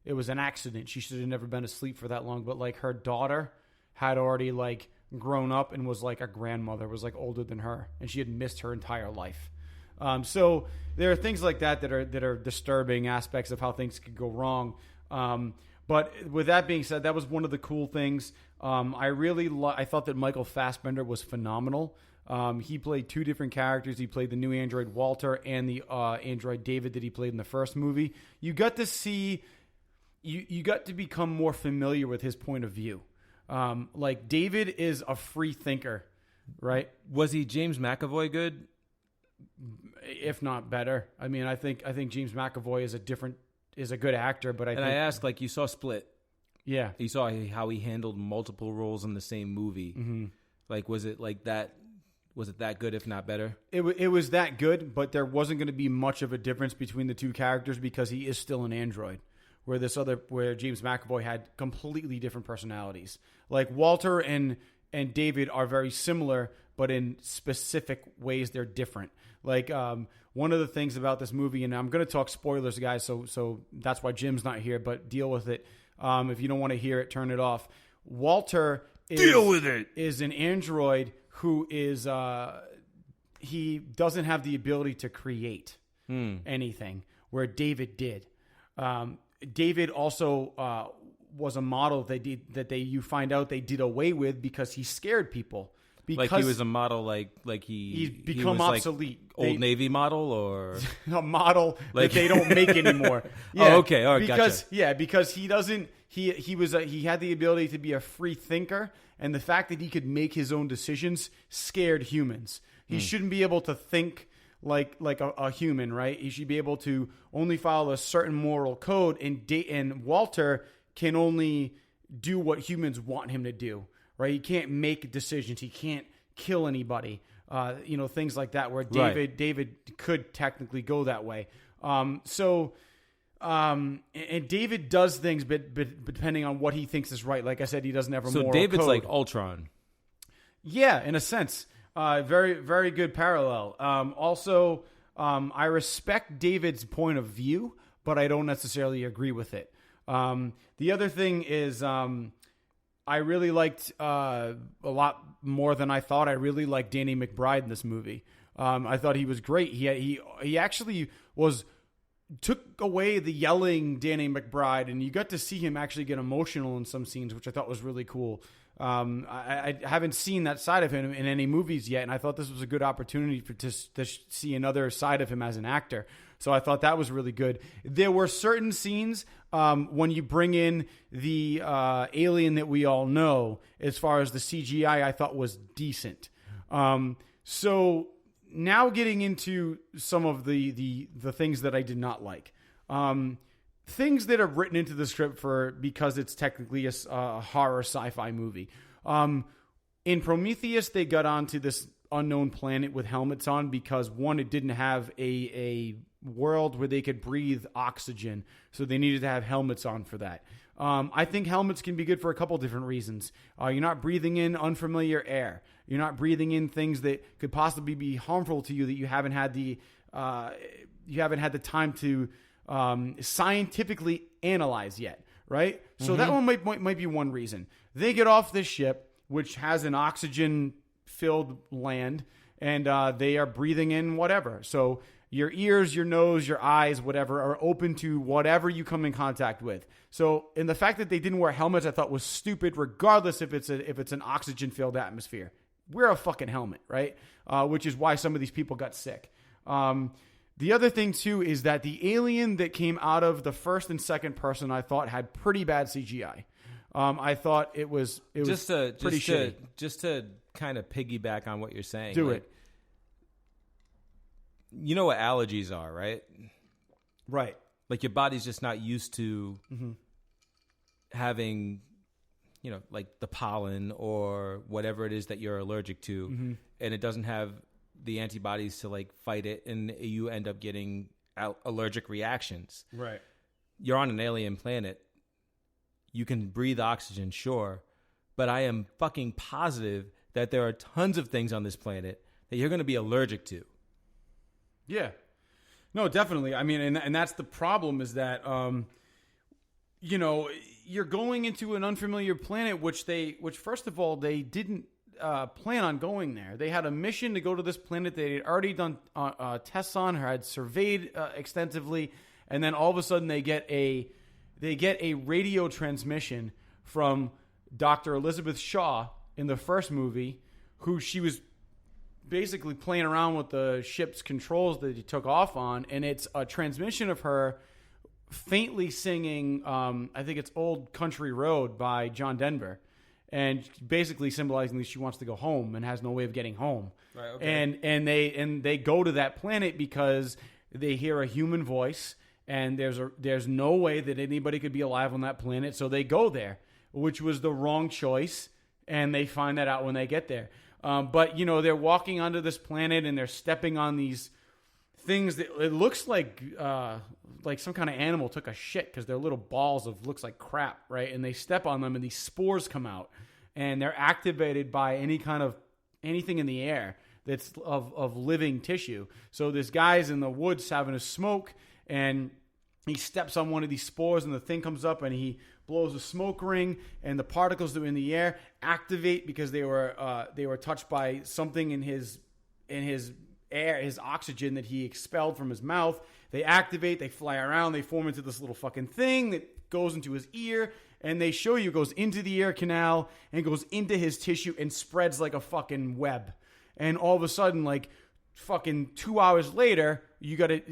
It was an accident. She should have never been asleep for that long. But like her daughter had already like grown up and was like a grandmother, was like older than her, and she had missed her entire life. So there are things like that are disturbing aspects of how things could go wrong. But with that being said, that was one of the cool things. I thought that Michael Fassbender was phenomenal. He played two different characters. He played the new android Walter and the android David that he played in the first movie. You got to see. You got to become more familiar with his point of view. Like David is a free thinker, right? Was he James McAvoy good? If not better. I mean, I think James McAvoy is a good actor, but I asked, like, you saw Split. Yeah. You saw how he handled multiple roles in the same movie. Mm-hmm. Like, was it like that? Was it that good, if not better? It was that good, but there wasn't going to be much of a difference between the two characters because he is still an android. Where James McAvoy had completely different personalities. Like Walter and David are very similar, but in specific ways they're different. Like one of the things about this movie, and I'm going to talk spoilers, guys, so that's why Jim's not here, but deal with it. If you don't want to hear it, turn it off. Walter is an android who is he doesn't have the ability to create anything, where David did. David also was a model you find out they did away with because he scared people. Because like he was a model, like he's he become was obsolete. Like Old Navy model, or a model like, that they don't make anymore. Yeah, oh, okay, all right, because gotcha. Because he doesn't. He had the ability to be a free thinker, and the fact that he could make his own decisions scared humans. He shouldn't be able to think like a human, right? He should be able to only follow a certain moral code, and Walter can only do what humans want him to do. Right, he can't make decisions. He can't kill anybody. Things like that. Where David could technically go that way. And David does things, but depending on what he thinks is right. Like I said, he doesn't have a moral David's code. like Ultron. Yeah, in a sense, very very good parallel. I respect David's point of view, but I don't necessarily agree with it. The other thing is. I really liked a lot more than I thought. I really liked Danny McBride in this movie. I thought he was great. He actually took away the yelling Danny McBride, and you got to see him actually get emotional in some scenes, which I thought was really cool. I haven't seen that side of him in any movies yet, and I thought this was a good opportunity to see another side of him as an actor. So I thought that was really good. There were certain scenes when you bring in the alien that we all know, as far as the CGI, I thought was decent. So now getting into some of the things that I did not like. Things that are written into the script because it's technically a horror sci-fi movie. In Prometheus, they got onto this unknown planet with helmets on because, one, it didn't have a world where they could breathe oxygen, so they needed to have helmets on for that. I think helmets can be good for a couple different reasons. You're not breathing in unfamiliar air. You're not breathing in things that could possibly be harmful to you that you haven't had the time to scientifically analyze yet, right? So that one might be one reason. They get off this ship, which has an oxygen-filled land, and they are breathing in whatever. So your ears, your nose, your eyes, whatever, are open to whatever you come in contact with. So, and the fact that they didn't wear helmets, I thought was stupid, regardless if it's an oxygen-filled atmosphere. Wear a fucking helmet, right? Which is why some of these people got sick. The other thing, too, is that the alien that came out of the first and second person, I thought, had pretty bad CGI. I thought it was pretty shitty. Just to kind of piggyback on what you're saying. Do it. You know what allergies are, right? Right. Like your body's just not used to having, like the pollen or whatever it is that you're allergic to, and it doesn't have the antibodies to like fight it, and you end up getting allergic reactions. Right. You're on an alien planet. You can breathe oxygen, sure, but I am fucking positive that there are tons of things on this planet that you're going to be allergic to. Yeah. No, definitely. I mean, and that's the problem is that, you're going into an unfamiliar planet, which first of all, they didn't plan on going there. They had a mission to go to this planet they had already done tests on, or had surveyed extensively, and then all of a sudden they get a radio transmission from Dr. Elizabeth Shaw in the first movie, who she was basically playing around with the ship's controls that he took off on, and it's a transmission of her faintly singing, I think it's Old Country Road by John Denver, and basically symbolizing that she wants to go home and has no way of getting home. Right, okay. And they go to that planet because they hear a human voice, and there's no way that anybody could be alive on that planet, so they go there, which was the wrong choice, and they find that out when they get there. But they're walking onto this planet and they're stepping on these things that it looks like some kind of animal took a shit, because they're little balls of looks like crap, right? And they step on them and these spores come out, and they're activated by anything in the air that's of living tissue. So this guy's in the woods having a smoke, and he steps on one of these spores, and the thing comes up, and he blows a smoke ring, and the particles that were in the air activate because they were touched by something in his air, his oxygen that he expelled from his mouth. They activate, they fly around, they form into this little fucking thing that goes into his ear, and they show you it goes into the ear canal and goes into his tissue and spreads like a fucking web. And all of a sudden, like fucking 2 hours later, you gotta,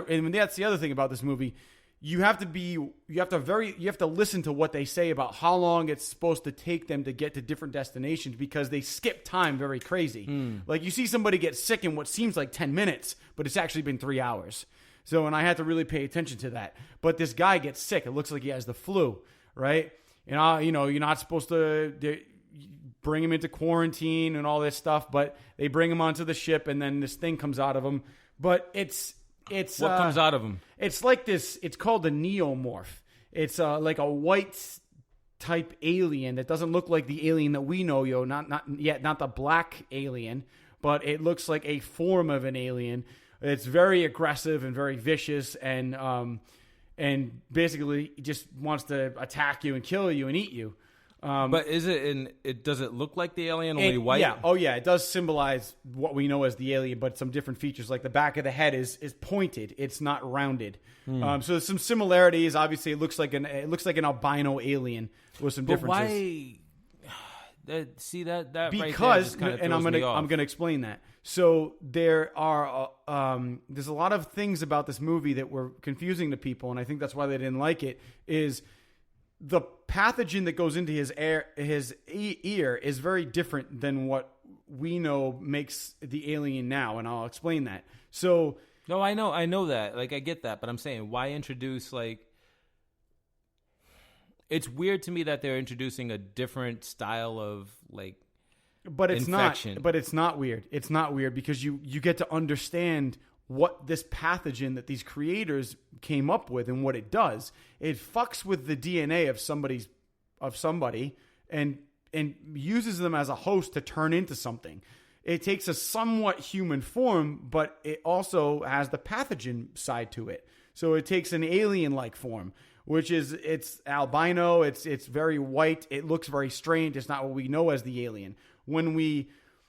and that's the other thing about this movie. You have to listen to what they say about how long it's supposed to take them to get to different destinations, because they skip time very crazy. Like you see somebody get sick in what seems like 10 minutes, but it's actually been 3 hours. So, and I had to really pay attention to that. But this guy gets sick. It looks like he has the flu, right? And you're not supposed to bring him into quarantine and all this stuff, but they bring him onto the ship, and then this thing comes out of him. But it's what comes out of him? It's like this. It's called a neomorph. It's like a white type alien that doesn't look like the alien that we know, not the black alien, but it looks like a form of an alien. It's very aggressive and very vicious, and basically just wants to attack you and kill you and eat you. But is it does it look like the alien, only white? Yeah. Oh, yeah. It does symbolize what we know as the alien, but some different features. Like the back of the head is pointed. It's not rounded. So there's some similarities. Obviously, it looks like an albino alien with some differences. Why? See that because, right there just kind of and I'm gonna explain that. So there are there's a lot of things about this movie that were confusing to people, and I think that's why they didn't like it. Is the pathogen that goes into his ear is very different than what we know makes the alien now, and I'll explain that. So no, I know that. Like, I get that, but I'm saying, why introduce, like, it's weird to me that they're introducing a different style of, like, but it's infection. not. But it's not weird. It's not weird because you get to understand what this pathogen that these creators came up with and what it does. It fucks with the DNA of somebody and uses them as a host to turn into something. It takes a somewhat human form, but it also has the pathogen side to it. So it takes an alien-like form, which is, it's albino, it's very white, it looks very strange, it's not what we know as the alien.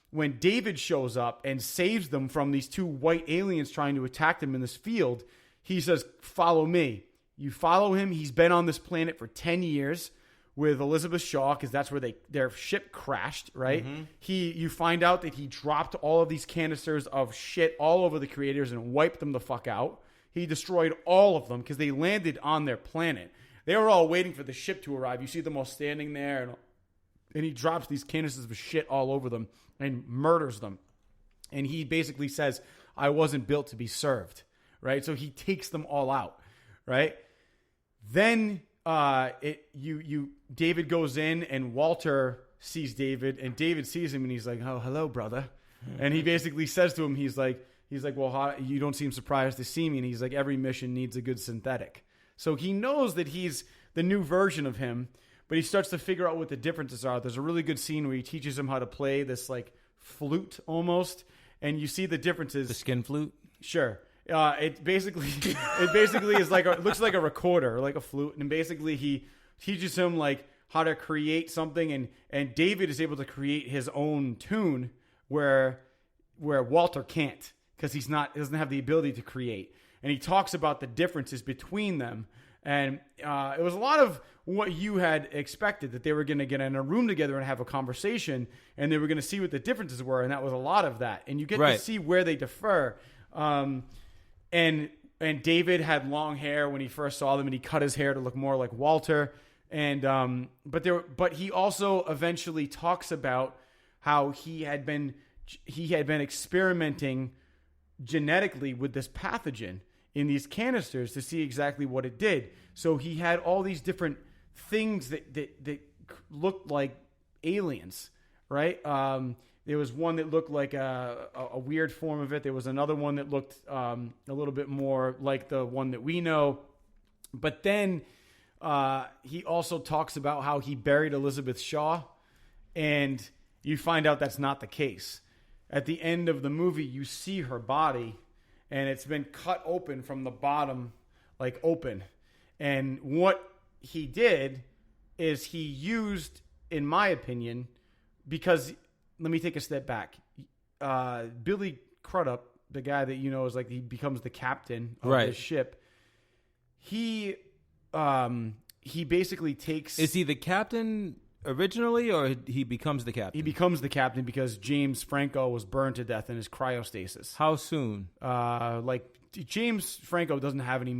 When David shows up and saves them from these two white aliens trying to attack them in this field, he says, "Follow me." You follow him. He's been on this planet for 10 years with Elizabeth Shaw, because that's where their ship crashed, right? Mm-hmm. You find out that he dropped all of these canisters of shit all over the creators and wiped them the fuck out. He destroyed all of them because they landed on their planet. They were all waiting for the ship to arrive. You see them all standing there, and he drops these canisters of shit all over them and murders them. And he basically says, "I wasn't built to be served," right? So he takes them all out, right? Then David goes in, and Walter sees David, and David sees him, and he's like, "Oh, hello, brother." And he basically says to him, he's like, "Well, you don't seem surprised to see me." And he's like, "Every mission needs a good synthetic." So he knows that he's the new version of him, but he starts to figure out what the differences are. There's a really good scene where he teaches him how to play this like flute almost, and you see the differences. The skin flute? Sure. It basically is like it looks like a recorder, like a flute, and basically he teaches him like how to create something, and David is able to create his own tune where Walter can't, because he doesn't have the ability to create. And he talks about the differences between them. And it was a lot of what you had expected, that they were going to get in a room together and have a conversation, and they were going to see what the differences were, and that was a lot of that. And you get to see where they differ. And David had long hair when he first saw them, and he cut his hair to look more like Walter. And but he also eventually talks about how he had been experimenting genetically with this pathogen in these canisters to see exactly what it did. So he had all these different things that looked like aliens, right? There was one that looked like a weird form of it. There was another one that looked a little bit more like the one that we know. But then he also talks about how he buried Elizabeth Shaw, and you find out that's not the case. At the end of the movie, you see her body, and it's been cut open from the bottom, like open. And what he did is he used, in my opinion, because, let me take a step back. Billy Crudup, the guy that you know is like, he becomes the captain of the ship. He he basically takes. Is he the captain originally, or he becomes the captain? He becomes the captain because James Franco was burned to death in his cryostasis. How soon? James Franco doesn't have any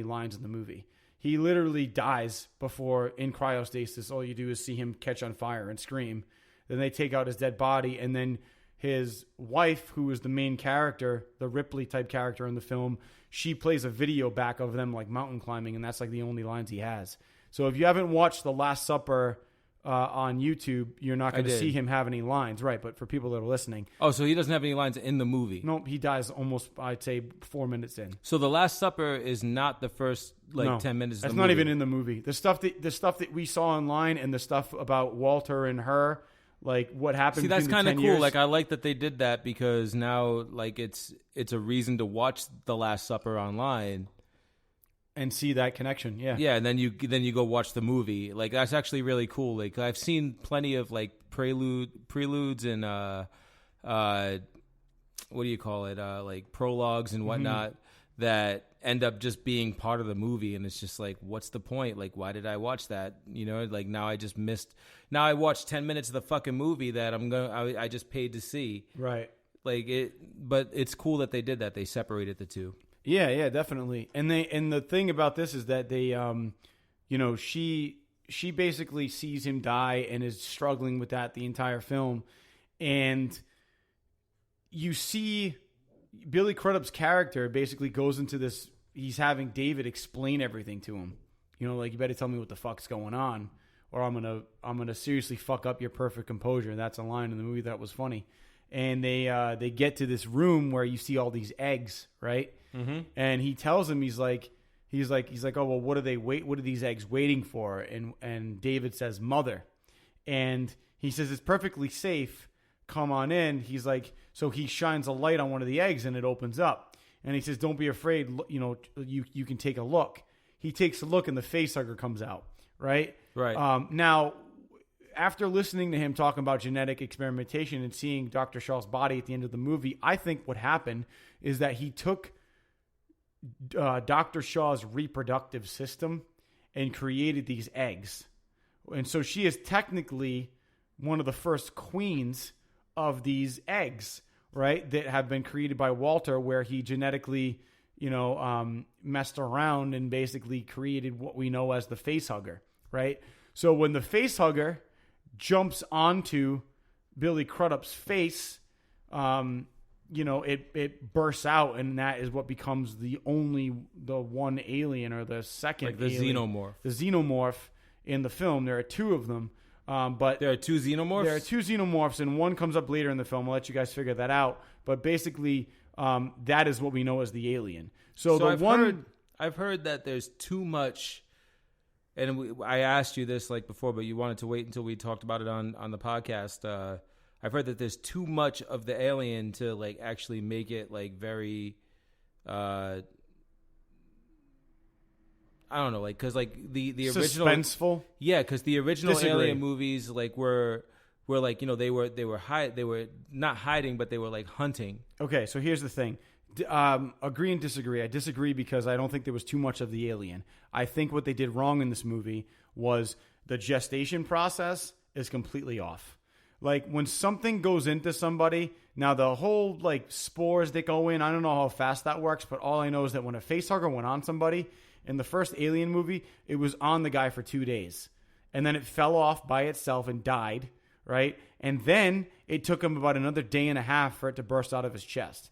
lines in the movie. He literally dies before in cryostasis. All you do is see him catch on fire and scream. Then they take out his dead body, and then his wife, who is the main character, the Ripley type character in the film, she plays a video back of them like mountain climbing, and that's like the only lines he has. So if you haven't watched The Last Supper on YouTube, you're not going to see him have any lines, right? But for people that are listening, so he doesn't have any lines in the movie. Nope, he dies almost, I'd say, 4 minutes in. So The Last Supper is not the first 10 minutes. That's of the not movie. even in the movie. The stuff that we saw online and the stuff about Walter and her, like what happened. See, that's kind of cool. Years. Like I like that they did that because now, like it's a reason to watch The Last Supper online. And see that connection, yeah. And then you go watch the movie. Like that's actually really cool. Like I've seen plenty of like preludes and what do you call it? Like prologues and whatnot that end up just being part of the movie, and it's just like, what's the point? Like, why did I watch that? You know, like now I just missed. Now I watched 10 minutes of the fucking movie that I just paid to see. Right. Like it, but it's cool that they did that. They separated the two. Yeah, definitely. And the thing about this is that they, she basically sees him die and is struggling with that the entire film, and you see Billy Crudup's character basically goes into this. He's having David explain everything to him. You know, like, you better tell me what the fuck's going on, or I'm gonna seriously fuck up your perfect composure. That's a line in the movie that was funny. And they get to this room where you see all these eggs, right? Mm-hmm. And he tells him, he's like, oh well, what are these eggs waiting for? And David says, mother. And he says, it's perfectly safe. Come on in. He's like, so he shines a light on one of the eggs and it opens up. And he says, don't be afraid. You know, you can take a look. He takes a look and the facehugger comes out, right? Right. Now, after listening to him talking about genetic experimentation and seeing Dr. Shaw's body at the end of the movie, I think what happened is that he took Dr. Shaw's reproductive system and created these eggs. And so she is technically one of the first queens of these eggs, right, that have been created by Walter, where he genetically, messed around and basically created what we know as the facehugger, right? So when the facehugger jumps onto Billy Crudup's face, it bursts out, and that is what becomes the one alien, or the second, like the alien, xenomorph. The xenomorph in the film. There are two of them, but there are two xenomorphs. There are two xenomorphs, and one comes up later in the film. I'll let you guys figure that out. But basically, that is what we know as the alien. So I've heard that there's too much. And I asked you this like before, but you wanted to wait until we talked about it on the podcast. I've heard that there's too much of the alien to like actually make it like very, I don't know, like because like the original suspenseful. Yeah, because the original Disagree. Alien movies like were like they were not hiding, but they were like hunting. Okay, so here's the thing. Agree and disagree. I disagree because I don't think there was too much of the alien. I think what they did wrong in this movie was the gestation process is completely off. Like when something goes into somebody, now the whole like spores that go in, I don't know how fast that works, but all I know is that when a facehugger went on somebody in the first Alien movie, it was on the guy for 2 days. And then it fell off by itself and died, right? And then it took him about another day and a half for it to burst out of his chest.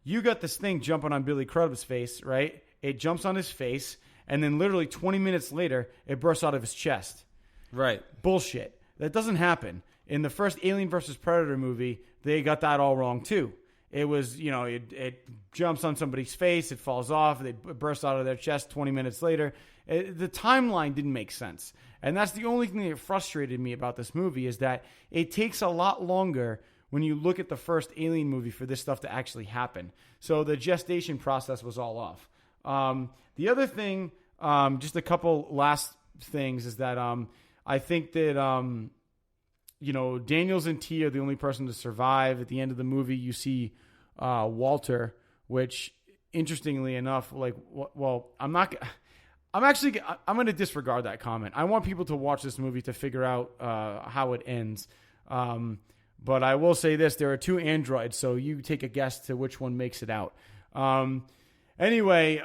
You got this thing jumping on Billy Crudup's face, right? It jumps on his face, and then literally 20 minutes later, it bursts out of his chest. Right. Bullshit. That doesn't happen. In the first Alien vs. Predator movie, they got that all wrong too. It was, it jumps on somebody's face, it falls off, they burst out of their chest 20 minutes later. The timeline didn't make sense. And that's the only thing that frustrated me about this movie is that it takes a lot longer when you look at the first Alien movie for this stuff to actually happen. So the gestation process was all off. The other thing, just a couple last things, is that I think that, Daniels and T are the only person to survive. At the end of the movie, you see Walter, which, interestingly enough, like, well, I'm going to disregard that comment. I want people to watch this movie to figure out how it ends. But I will say this: there are 2 androids, so you take a guess to which one makes it out. Anyway,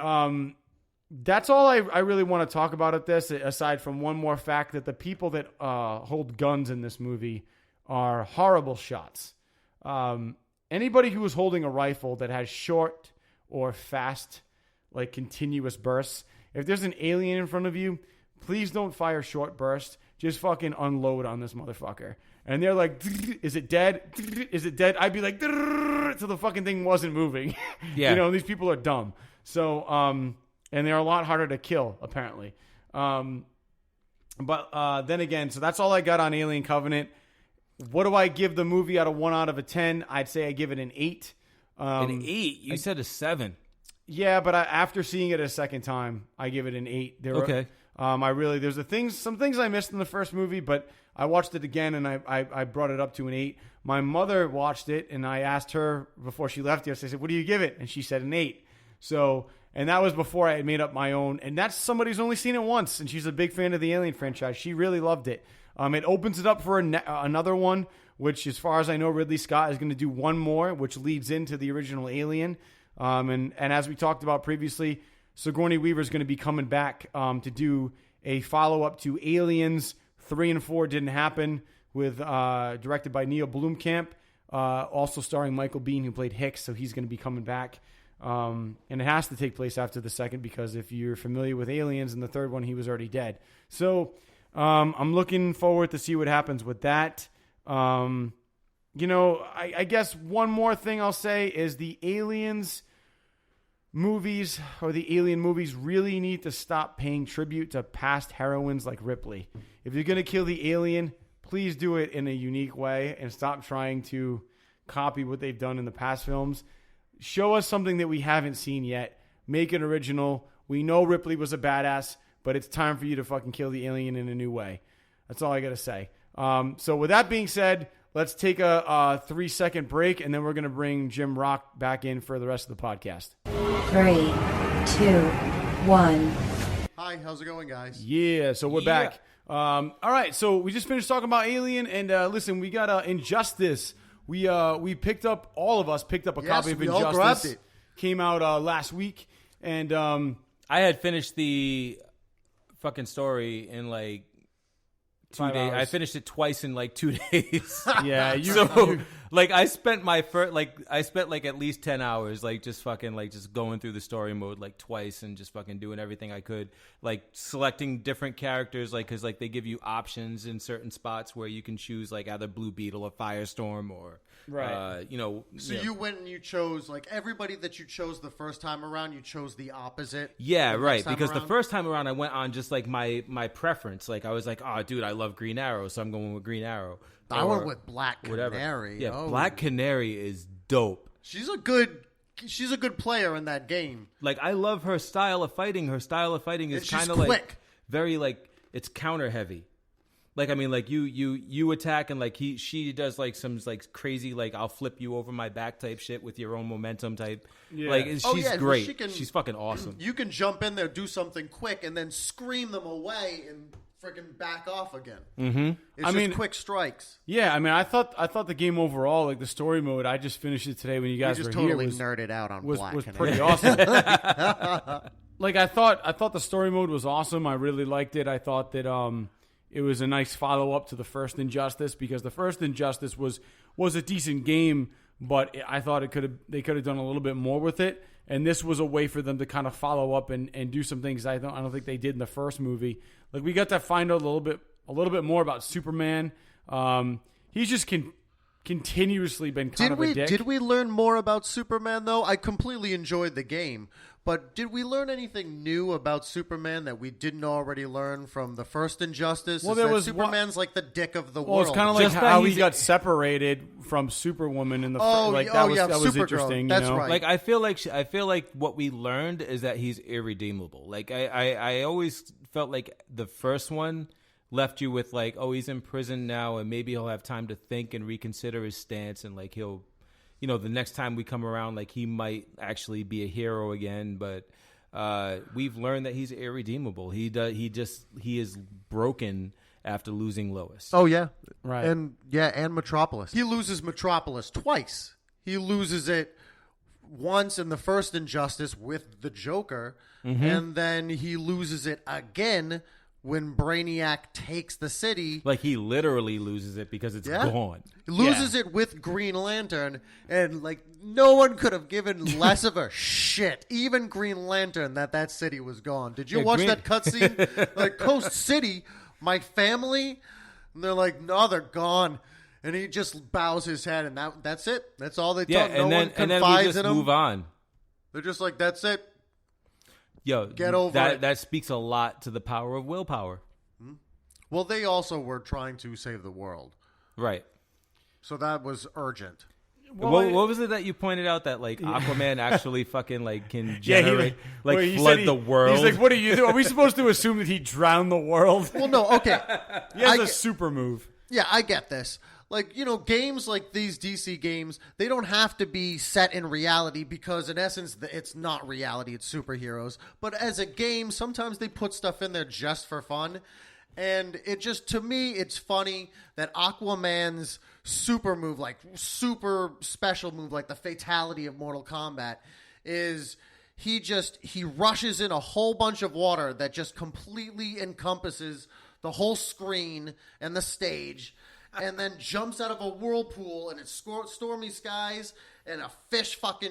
that's all I really want to talk about at this, aside from one more fact that the people that hold guns in this movie are horrible shots. Anybody who is holding a rifle that has short or fast, like continuous bursts, if there's an alien in front of you, please don't fire short bursts. Just fucking unload on this motherfucker. And they're like, is it dead? Is it dead? I'd be like, so the fucking thing wasn't moving. Yeah. These people are dumb. So, and they're a lot harder to kill, apparently. But then again, so that's all I got on Alien Covenant. What do I give the movie out of 10? I'd say I give it an 8. An 8? You said a 7. Yeah, but after seeing it a second time, I give it an 8. Okay. There's some things I missed in the first movie, but I watched it again and I brought it up to an 8. My mother watched it and I asked her before she left yesterday, I said, what do you give it? And she said an 8. So, and that was before I had made up my own. And that's somebody who's only seen it once, and she's a big fan of the Alien franchise. She really loved it. It opens it up for another one, which, as far as I know, Ridley Scott is going to do one more, which leads into the original Alien. And as we talked about previously, Sigourney Weaver is going to be coming back to do a follow-up to Aliens. 3 and 4 didn't happen, with directed by Neil Blomkamp, also starring Michael Biehn, who played Hicks, so he's going to be coming back. And it has to take place after the second, because if you're familiar with Aliens, in the third one, he was already dead. So I'm looking forward to see what happens with that. I guess one more thing I'll say is the Aliens movies, or the Alien movies, really need to stop paying tribute to past heroines like Ripley. If you're going to kill the alien, please do it in a unique way and stop trying to copy what they've done in the past films. Show us something that we haven't seen yet. Make it original. We know Ripley was a badass, but it's time for you to fucking kill the alien in a new way. That's all I got to say. So with that being said, let's take a 3-second break, and then we're going to bring Jim Rock back in for the rest of the podcast. 3, 2, 1. Hi, how's it going, guys? Yeah, so we're back. All right, so we just finished talking about Alien, and listen, we got Injustice. We picked up, all of us picked up a copy of we all Injustice. grabbed it. Came out last week, and I had finished the fucking story in like 2 5 days. hours. I finished it twice in like 2 days. yeah, I spent at least 10 hours just going through the story mode like twice, and just fucking doing everything I could, like selecting different characters, because they give you options in certain spots where you can choose either Blue Beetle or Firestorm, or right. So you went and you chose, everybody that you chose the first time around, you chose the opposite. Yeah, the right. next time Because around? the first time around, I went on just my preference. I was like, oh, dude, I love Green Arrow, so I'm going with Green Arrow. I Or went with Black whatever. Canary. Yeah, Oh. Black Canary is dope. She's a good player in that game. I love her style of fighting. Her style of fighting is And she's kind of quick. very it's counter heavy. You attack, and she does some crazy I'll flip you over my back type shit with your own momentum type. Yeah. She's great. She's fucking awesome. You can jump in there, do something quick, and then scream them away and freaking back off again. Mm-hmm. It's just quick strikes. Yeah, I thought the game overall, the story mode, I just finished it today when you guys You just were totally here. nerded out on was Black was Canary. pretty awesome. I thought the story mode was awesome. I really liked it. I thought that it was a nice follow up to the first Injustice, because the first Injustice was a decent game, but I thought they could have done a little bit more with it. And this was a way for them to kind of follow up and do some things I don't think they did in the first movie. We got to find out a little bit more about Superman. He's just continuously been kind of a dick. Did we learn more about Superman, though? I completely enjoyed the game, but did we learn anything new about Superman that we didn't already learn from the first Injustice? Well, Is there that was Superman's the dick of the Well, world. it's kind of Just that how he he's- got separated from Superwoman in the Oh, first. that That was Supergirl. interesting. That's you know? right. I feel like what we learned is that he's irredeemable. I always felt like the first one left you with he's in prison now, and maybe he'll have time to think and reconsider his stance, and he'll, the next time we come around, he might actually be a hero again. But we've learned that he's irredeemable. He is broken after losing Lois. Oh yeah, Right. and Metropolis. He loses Metropolis twice. He loses it once in the first Injustice with the Joker, and then he loses it again when Brainiac takes the city. Like, he literally loses it because it's gone. He loses it with Green Lantern, and like no one could have given less of a shit, even Green Lantern, that city was gone. Did you watch that cutscene? Like, Coast City, my family, and they're like, no, they're gone. And he just bows his head, and that's it. That's all they talk. No one confides in him. Move on. They're just like, that's it. Yo, Get over it. That speaks a lot to the power of willpower. Well, they also were trying to save the world, Right. so that was urgent. What was it that you pointed out that like Aquaman actually fucking like can generate flood the world? He's like, what are you doing? Are we supposed to assume that he drowned the world? Well, no, okay. He has a super move. Yeah, I get this. Like, games like these DC games, they don't have to be set in reality because, in essence, it's not reality. It's superheroes. But as a game, sometimes they put stuff in there just for fun. And it just, to me, it's funny that Aquaman's super move, like super special move, like the fatality of Mortal Kombat, is he rushes in a whole bunch of water that just completely encompasses the whole screen and the stage, and then jumps out of a whirlpool, and it's stormy skies, and a fish fucking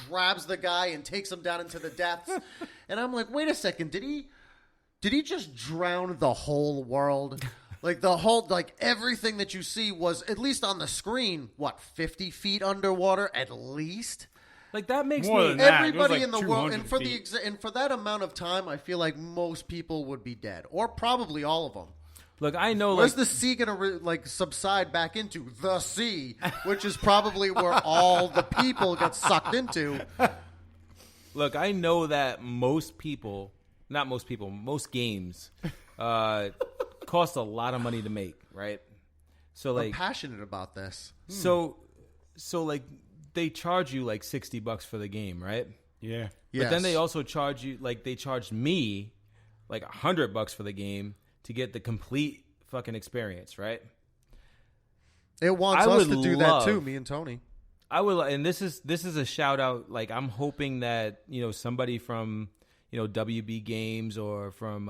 grabs the guy and takes him down into the depths. And I'm like, wait a second, did he just drown the whole world? Like everything that you see was, at least on the screen, 50 feet underwater at least? Like, that makes More me than that. Everybody It was like in the world, 200 and for feet. and for that amount of time, I feel like most people would be dead, or probably all of them. Look, I know, Where's like, the sea going to subside back into? The sea, which is probably where all the people get sucked into. look, I know that most games cost a lot of money to make, right? So, I'm like, passionate about this. so like, they charge you like $60 for the game, right? Yeah. Yes. But then they also charge you, like, they charged me like $100 for the game to get the complete fucking experience, right? It wants I us would to do that love- too, me and Tony. I will, and this is a shout out. Like, I'm hoping that somebody from WB Games or from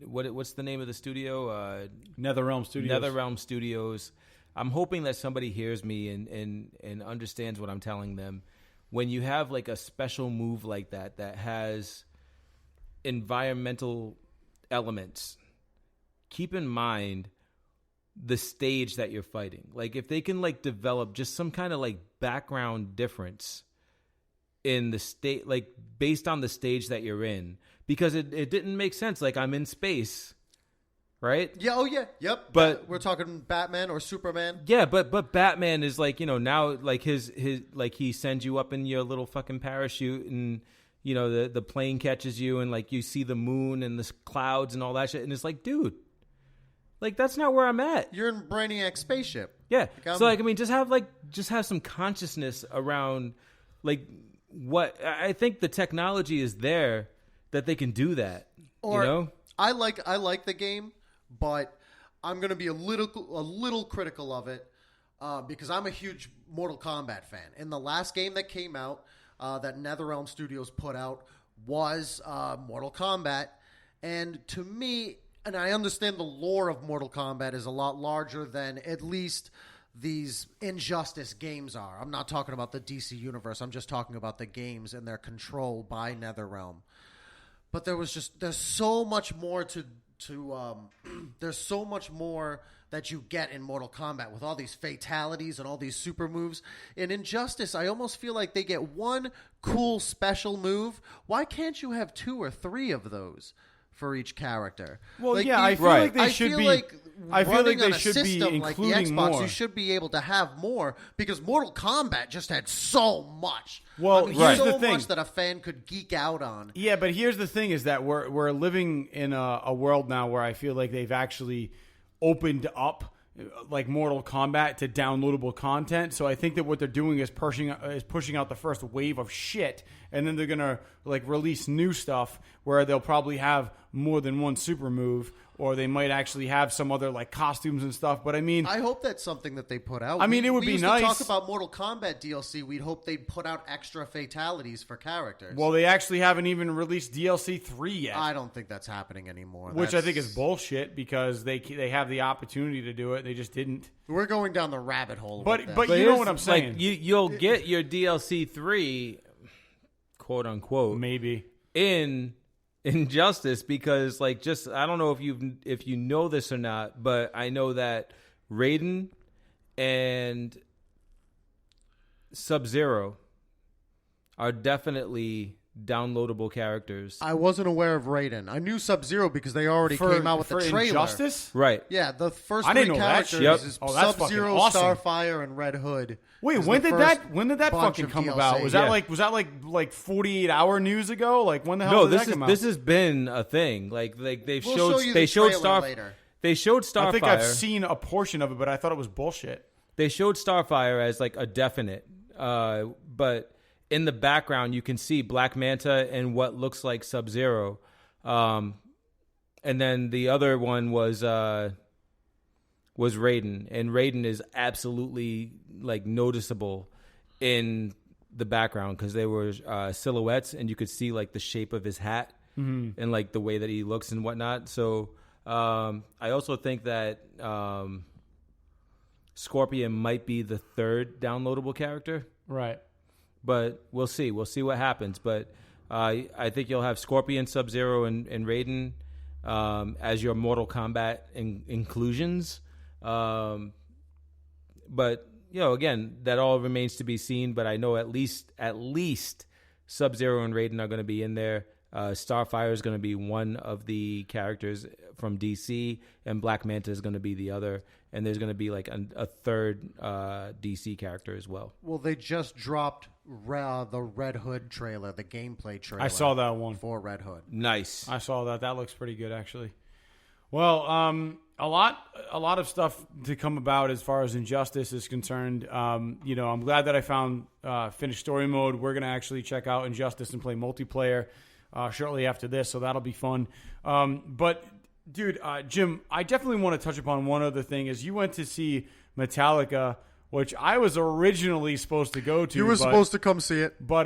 what's the name of the studio? NetherRealm Studios. NetherRealm Studios. I'm hoping that somebody hears me and understands what I'm telling them. When you have like a special move like that has environmental elements, keep in mind the stage that you're fighting. Like, if they can like develop just some kind of like background difference in the state, like based on the stage that you're in, because it didn't make sense. Like, I'm in space, right? Yeah. Oh yeah. Yep. But- we're talking Batman or Superman. Yeah, but Batman is like, now like his like he sends you up in your little fucking parachute, and the plane catches you, and like you see the moon and the clouds and all that shit, and it's like, dude, like, that's not where I'm at. You're in Brainiac's spaceship. Yeah. I'm- So like, I mean, just have some consciousness around like what I think the technology is there that they can do that. Or I like the game, but I'm going to be a little critical of it because I'm a huge Mortal Kombat fan. And the last game that came out that NetherRealm Studios put out was Mortal Kombat. And to me, and I understand the lore of Mortal Kombat is a lot larger than at least these Injustice games are. I'm not talking about the DC universe. I'm just talking about the games and their control by NetherRealm. But there's so much more there's so much more that you get in Mortal Kombat with all these fatalities and all these super moves. In Injustice, I almost feel like they get one cool special move. Why can't you have 2 or 3 of those for each character? Well, Like, yeah, I feel like they should be. I feel like running they on a should be system like the including Xbox, more. you should be able to have more because Mortal Kombat just had so much. Well, here's so the thing. much that a fan could geek out on. Yeah, but here's the thing: is that we're living in a world now where I feel like they've actually opened up like Mortal Kombat to downloadable content. So I think that what they're doing is pushing out the first wave of shit, and then they're gonna like release new stuff where they'll probably have more than one super move, or they might actually have some other like costumes and stuff. But I mean, I hope that's something that they put out. I mean, it would be used nice. to talk about Mortal Kombat DLC. We'd hope they'd put out extra fatalities for characters. well, they actually haven't even released DLC 3 yet. I don't think that's happening anymore. Which I think is bullshit because they have the opportunity to do it. They just didn't. We're going down the rabbit hole. But with this. you know here's- what I'm saying. Like, you'll get your DLC 3, quote unquote, Maybe. in Injustice because like just I don't know if you know this or not, but I know that Raiden and Sub-Zero are definitely downloadable characters. I wasn't aware of Raiden. I knew Sub-Zero because they already came out with the trailer. Injustice? Right. Yeah, the first I three didn't know that characters shit. Yep. is Oh, that's Sub-Zero, fucking awesome. Starfire, and Red Hood. Wait, is when the did first that bunch fucking of come DLC. about? Was Yeah. that like 48 hour news ago? Like when the hell No, did this that come out? this has been a thing. Like they've We'll showed show you they the showed trailer later. They showed Starfire. I think I've seen a portion of it, but I thought it was bullshit. They showed Starfire as like a definite, but in the background you can see Black Manta and what looks like Sub-Zero, and then the other one was Raiden, and Raiden is absolutely like noticeable in the background because they were silhouettes, and you could see like the shape of his hat and like the way that he looks and whatnot. So I also think that Scorpion might be the third downloadable character, Right. but we'll see. We'll see what happens. But I think you'll have Scorpion, Sub-Zero, and Raiden as your Mortal Kombat inclusions. But again, that all remains to be seen. But I know at least Sub-Zero and Raiden are going to be in there. Starfire is going to be one of the characters from DC, and Black Manta is going to be the other. And there's going to be like a third DC character as well. Well, they just dropped the Red Hood trailer, the gameplay trailer. I saw that one. For Red Hood. Nice. I saw that. That looks pretty good, actually. Well, a lot of stuff to come about as far as Injustice is concerned. I'm glad that I found finished story mode. We're going to actually check out Injustice and play multiplayer shortly after this, so that'll be fun. But, dude, Jim, I definitely want to touch upon one other thing. Is you went to see Metallica, which I was originally supposed to go to. You were supposed to come see it. But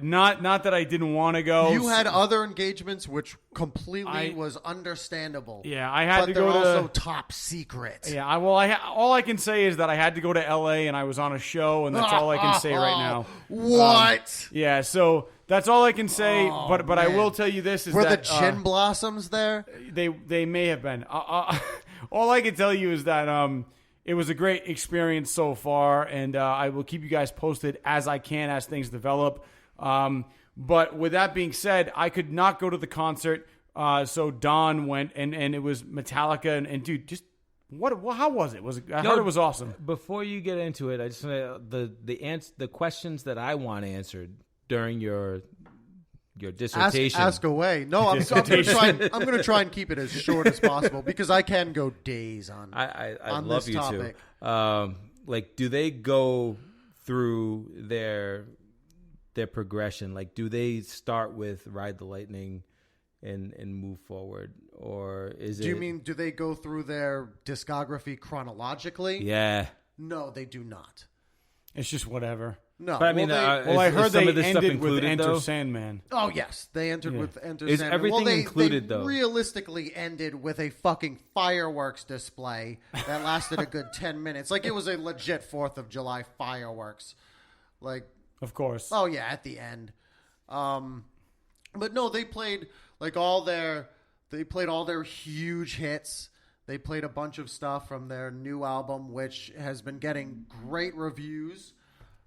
not that I didn't want to go. You had other engagements, which completely was understandable. Yeah, I had but to they're go to also top secret. Yeah, all I can say is that I had to go to LA and I was on a show, and that's all I can say right now. What? Yeah, so that's all I can say. But I man. will tell you this: is Were that the chin blossoms there? they may have been. All I can tell you is that it was a great experience so far, and I will keep you guys posted as I can as things develop. But with that being said, I could not go to the concert, so Don went, and it was Metallica, and dude, just how was it? I heard it was awesome. Before you get into it, I just want the questions that I want answered during your dissertation. Ask away. No, I'm going to try and keep it as short as possible because I can go days on. I on love this you topic. too. Like, do they go through their progression? Like, do they start with Ride the Lightning and move forward, or is Do you mean do they go through their discography chronologically? Yeah. No, they do not. It's just whatever. No. But I mean, I heard is some they of this stuff ended with included, Enter though? Sandman. Oh, yes. They entered with Enter Is Sandman. everything they included, though? realistically ended with a fucking fireworks display that lasted a good 10 minutes. Like, it was a legit 4th of July fireworks. Like, Of course. oh, yeah, at the end. But no, they played, like, all their huge hits. They played a bunch of stuff from their new album, which has been getting great reviews.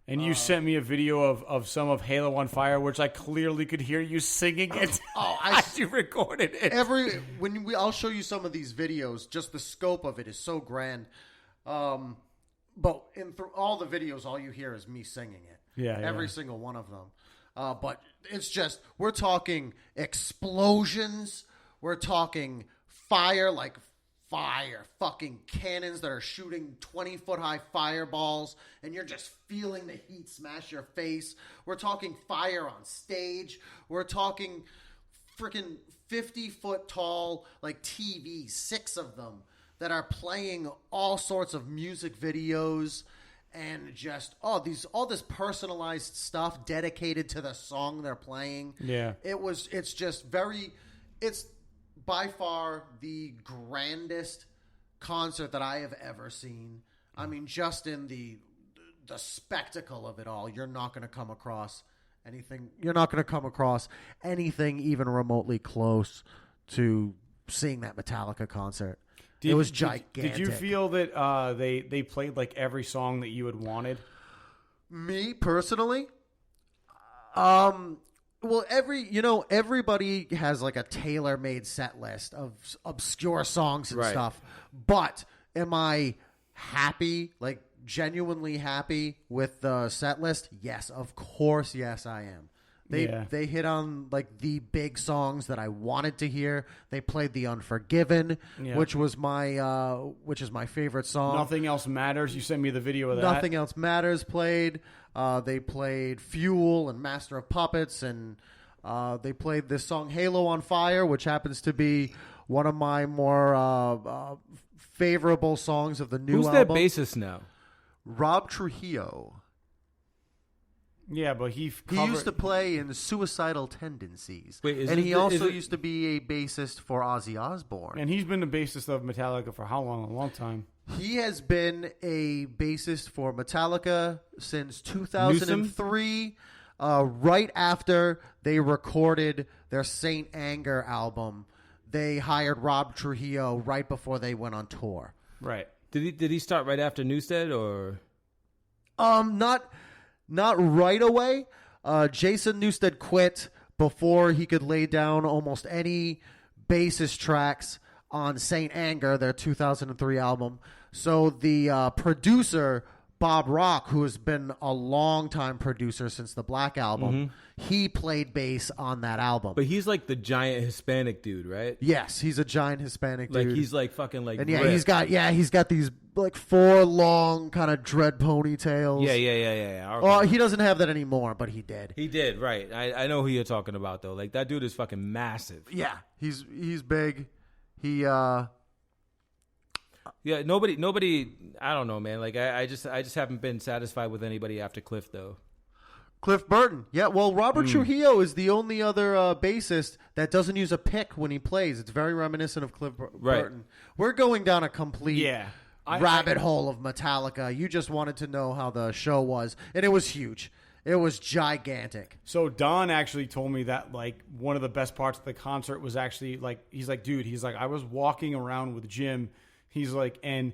And you sent me a video of some of Halo on Fire, which I clearly could hear you singing it. As you recorded it. I'll show you some of these videos. Just the scope of it is so grand. But through all the videos, all you hear is me singing it. Yeah, every single one of them. But it's just we're talking explosions. We're talking fire, like fire, fucking cannons that are shooting 20-foot-high fireballs, and you're just feeling the heat smash your face. We're talking fire on stage. We're talking freaking 50-foot-tall, like, TVs, 6 of them, that are playing all sorts of music videos and just, all this personalized stuff dedicated to the song they're playing. Yeah. It's by far the grandest concert that I have ever seen. I mean, just in the spectacle of it all, you're not going to come across anything. You're not going to come across anything even remotely close to seeing that Metallica concert. It was gigantic. Did you feel that they played like every song that you had wanted? Me personally, well, everybody has like a tailor-made set list of obscure songs and stuff. But am I happy, like genuinely happy with the set list? Yes, of course, yes, I am. They hit on like the big songs that I wanted to hear. They played The Unforgiven, which is my favorite song. Nothing Else Matters. You sent me the video of that. Nothing Else Matters played. They played Fuel and Master of Puppets, and they played this song Halo on Fire, which happens to be one of my more favorable songs of the new album. Who's that bassist now? Rob Trujillo. Yeah, but he used to play in Suicidal Tendencies. Wait, and he also used to be a bassist for Ozzy Osbourne. And he's been the bassist of Metallica for how long? A long time. He has been a bassist for Metallica since 2003, right after they recorded their Saint Anger album. They hired Rob Trujillo right before they went on tour. Right. Did he start right after Newstead or? Not right away. Jason Newsted quit before he could lay down almost any bassist tracks on Saint Anger, their 2003 album. So the producer, Bob Rock, who has been a long-time producer since the Black Album, he played bass on that album. But he's like the giant Hispanic dude, right? Yes, he's a giant Hispanic dude. Like he's like fucking like. And ripped. he's got these like 4 long kind of dread ponytails. Yeah. Okay. Well, he doesn't have that anymore, but he did. He did, right? I know who you're talking about though. Like that dude is fucking massive. Yeah, he's big. He Yeah, nobody. I don't know, man. Like I just haven't been satisfied with anybody after Cliff though. Cliff Burton. Yeah, well, Robert Trujillo is the only other bassist that doesn't use a pick when he plays. It's very reminiscent of Cliff Burton. We're going down a complete rabbit hole of Metallica. You just wanted to know how the show was, and it was huge. It was gigantic. So Don actually told me that like one of the best parts of the concert was actually like he's like, I was walking around with Jim. He's like, and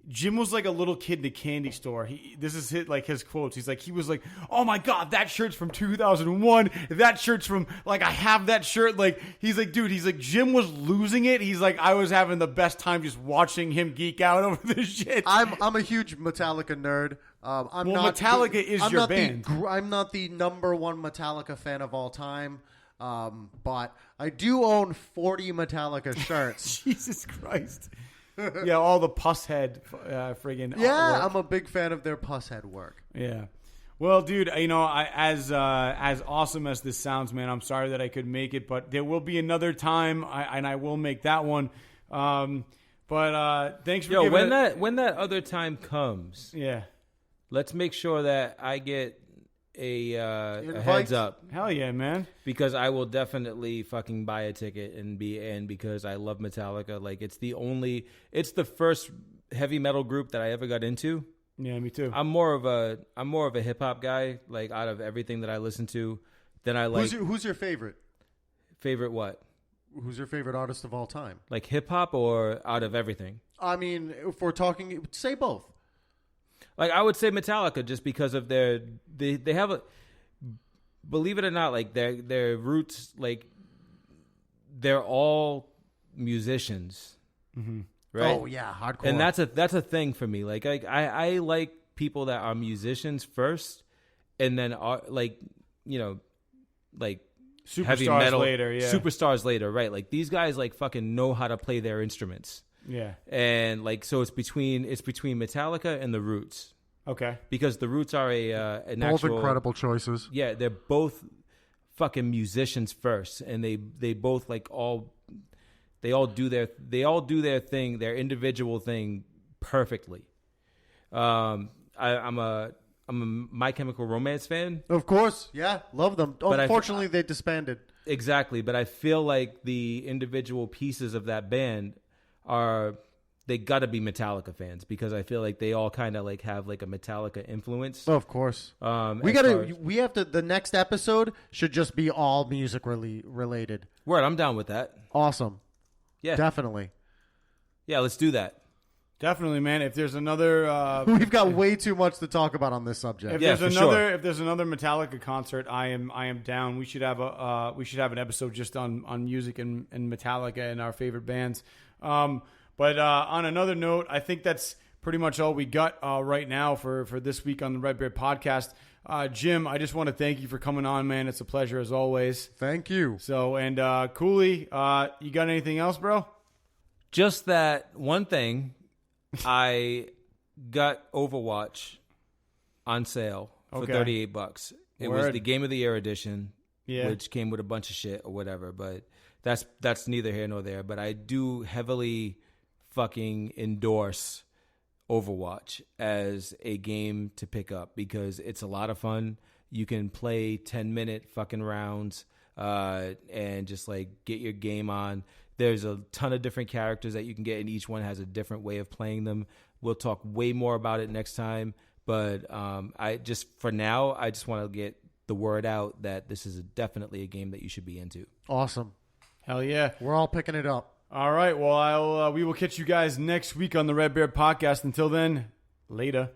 Jim was like a little kid in a candy store. This is his quotes. He's like, he was like, oh my God, that shirt's from 2001. That shirt's from, like, I have that shirt. Like, he's like, dude, he's like, Jim was losing it. He's like, I was having the best time just watching him geek out over this shit. I'm a huge Metallica nerd. Metallica is your band. I'm not the number one Metallica fan of all time. But I do own 40 Metallica shirts. Jesus Christ. Yeah, all the Pusshead friggin' Yeah, artwork. I'm a big fan of their Pusshead work. Yeah. Well, dude, as awesome as this sounds, man, I'm sorry that I couldn't make it, but there will be another time, and I will make that one. But thanks for giving when that other time comes. Yeah. Let's make sure that I get a heads up. Hell yeah, man. Because I will definitely fucking buy a ticket and be in because I love Metallica. Like it's the first heavy metal group that I ever got into. Yeah, me too. I'm more of a hip hop guy. Like out of everything that I listen to, then I like. Who's your favorite? Favorite what? Who's your favorite artist of all time? Like hip hop or out of everything? I mean, if we're talking, say both. Like I would say Metallica just because of they have a, believe it or not, like their roots, like they're all musicians, right? Oh yeah, hardcore. And that's a thing for me. Like I like people that are musicians first, and then are like Superstars heavy metal later, yeah. Superstars later, right? Like these guys like fucking know how to play their instruments. Yeah. And like so, it's between Metallica and the Roots. Okay. Because the Roots are an Both actual incredible choices. Yeah, they're both fucking musicians first, and they both they all do their thing, their individual thing perfectly. I'm a My Chemical Romance fan. Of course, yeah, love them. But Unfortunately, they disbanded. Exactly, but I feel like the individual pieces of that band they got to be Metallica fans because I feel like they all kind of like have like a Metallica influence. Of course, we have to. The next episode should just be all music related. Word, I'm down with that. Awesome. Yeah, definitely. Yeah, let's do that. Definitely, man. If there's another, we've got way too much to talk about on this subject. If there's another Metallica concert, I am down. We should have an episode just on music and Metallica and our favorite bands. But on another note, I think that's pretty much all we got right now for this week on the Redbeard Podcast. Jim, I just want to thank you for coming on, man. It's a pleasure as always. Thank you. So, and Cooley, you got anything else, bro? Just that one thing. I got Overwatch on sale for $38. It was the Game of the Year edition, which came with a bunch of shit or whatever. But that's neither here nor there. But I do heavily fucking endorse Overwatch as a game to pick up because it's a lot of fun. You can play 10-minute fucking rounds and just like get your game on. There's a ton of different characters that you can get, and each one has a different way of playing them. We'll talk way more about it next time. But for now, I just want to get the word out that this is definitely a game that you should be into. Awesome. Hell yeah. We're all picking it up. All right. Well, we will catch you guys next week on the Redbeard Podcast. Until then, later.